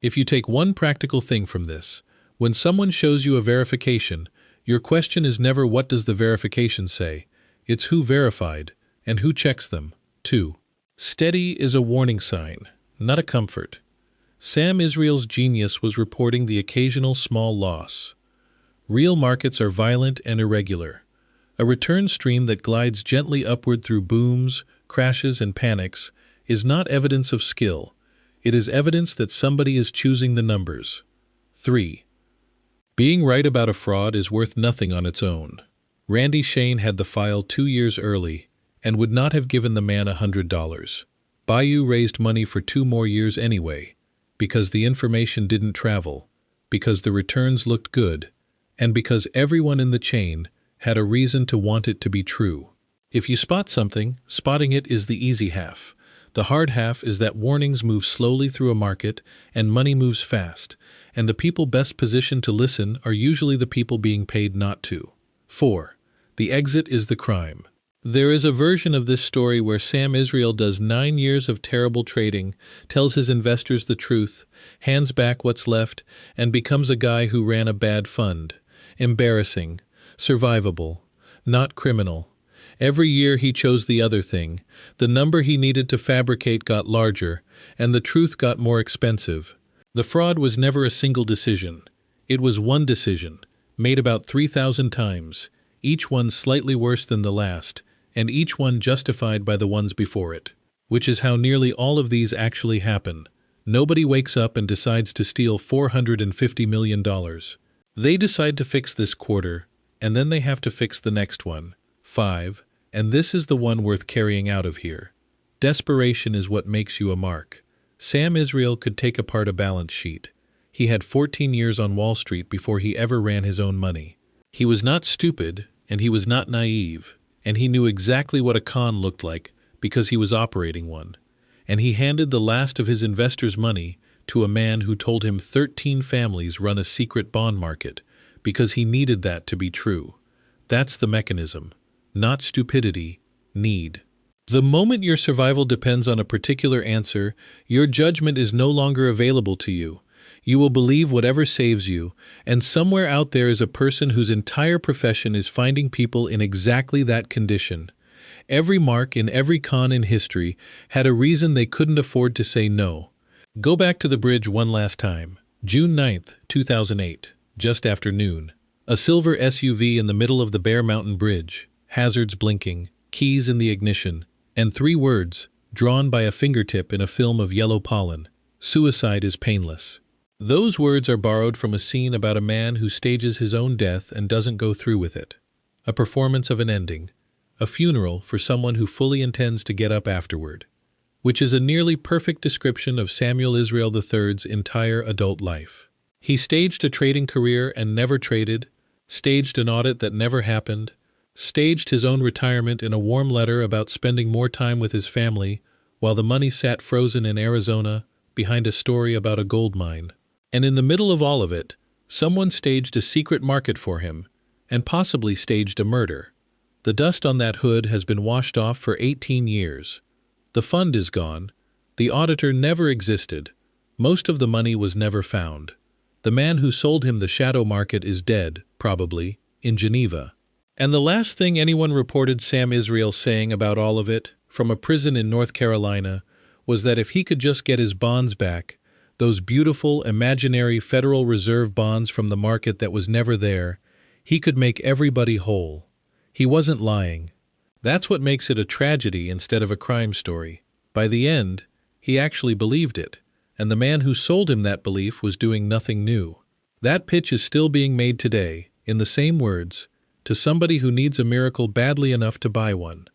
If you take one practical thing from this, when someone shows you a verification, your question is never what does the verification say, it's who verified and who checks them. 2. Steady is a warning sign, not a comfort. Sam Israel's genius was reporting the occasional small loss. Real markets are violent and irregular. A return stream that glides gently upward through booms, crashes, and panics is not evidence of skill. It is evidence that somebody is choosing the numbers. 3. Being right about a fraud is worth nothing on its own. Randy Shane had the file 2 years early and would not have given the man $100. Bayou raised money for 2 more years anyway, because the information didn't travel, because the returns looked good, and because everyone in the chain had a reason to want it to be true. If you spot something, spotting it is the easy half. The hard half is that warnings move slowly through a market and money moves fast, and the people best positioned to listen are usually the people being paid not to. 4. The exit is the crime. There is a version of this story where Sam Israel does 9 years of terrible trading, tells his investors the truth, hands back what's left, and becomes a guy who ran a bad fund. Embarrassing. Survivable, not criminal. Every year he chose the other thing. The number he needed to fabricate got larger, and the truth got more expensive. The fraud was never a single decision. It was one decision, made about 3,000 times, each one slightly worse than the last, and each one justified by the ones before it. Which is how nearly all of these actually happen. Nobody wakes up and decides to steal $450 million. They decide to fix this quarter, and then they have to fix the next one. 5. And this is the one worth carrying out of here. Desperation is what makes you a mark. Sam Israel could take apart a balance sheet. He had 14 years on Wall Street before he ever ran his own money. He was not stupid, and he was not naive, and he knew exactly what a con looked like because he was operating one. And he handed the last of his investors' money to a man who told him 13 families run a secret bond market because he needed that to be true. That's the mechanism. Not stupidity, need. The moment your survival depends on a particular answer, your judgment is no longer available to you. You will believe whatever saves you, and somewhere out there is a person whose entire profession is finding people in exactly that condition. Every mark in every con in history had a reason they couldn't afford to say no. Go back to the bridge one last time. June 9th, 2008, just after noon. A silver SUV in the middle of the Bear Mountain Bridge. Hazards blinking, keys in the ignition, and 3 words, drawn by a fingertip in a film of yellow pollen. Suicide is painless. Those words are borrowed from a scene about a man who stages his own death and doesn't go through with it. A performance of an ending. A funeral for someone who fully intends to get up afterward. Which is a nearly perfect description of Samuel Israel III's entire adult life. He staged a trading career and never traded, staged an audit that never happened, staged his own retirement in a warm letter about spending more time with his family while the money sat frozen in Arizona behind a story about a gold mine. And in the middle of all of it, someone staged a secret market for him and possibly staged a murder. The dust on that hood has been washed off for 18 years. The fund is gone. The auditor never existed. Most of the money was never found. The man who sold him the shadow market is dead, probably, in Geneva. And the last thing anyone reported Sam Israel saying about all of it, from a prison in North Carolina, was that if he could just get his bonds back, those beautiful, imaginary Federal Reserve bonds from the market that was never there, he could make everybody whole. He wasn't lying. That's what makes it a tragedy instead of a crime story. By the end, he actually believed it, and the man who sold him that belief was doing nothing new. That pitch is still being made today, in the same words, to somebody who needs a miracle badly enough to buy one.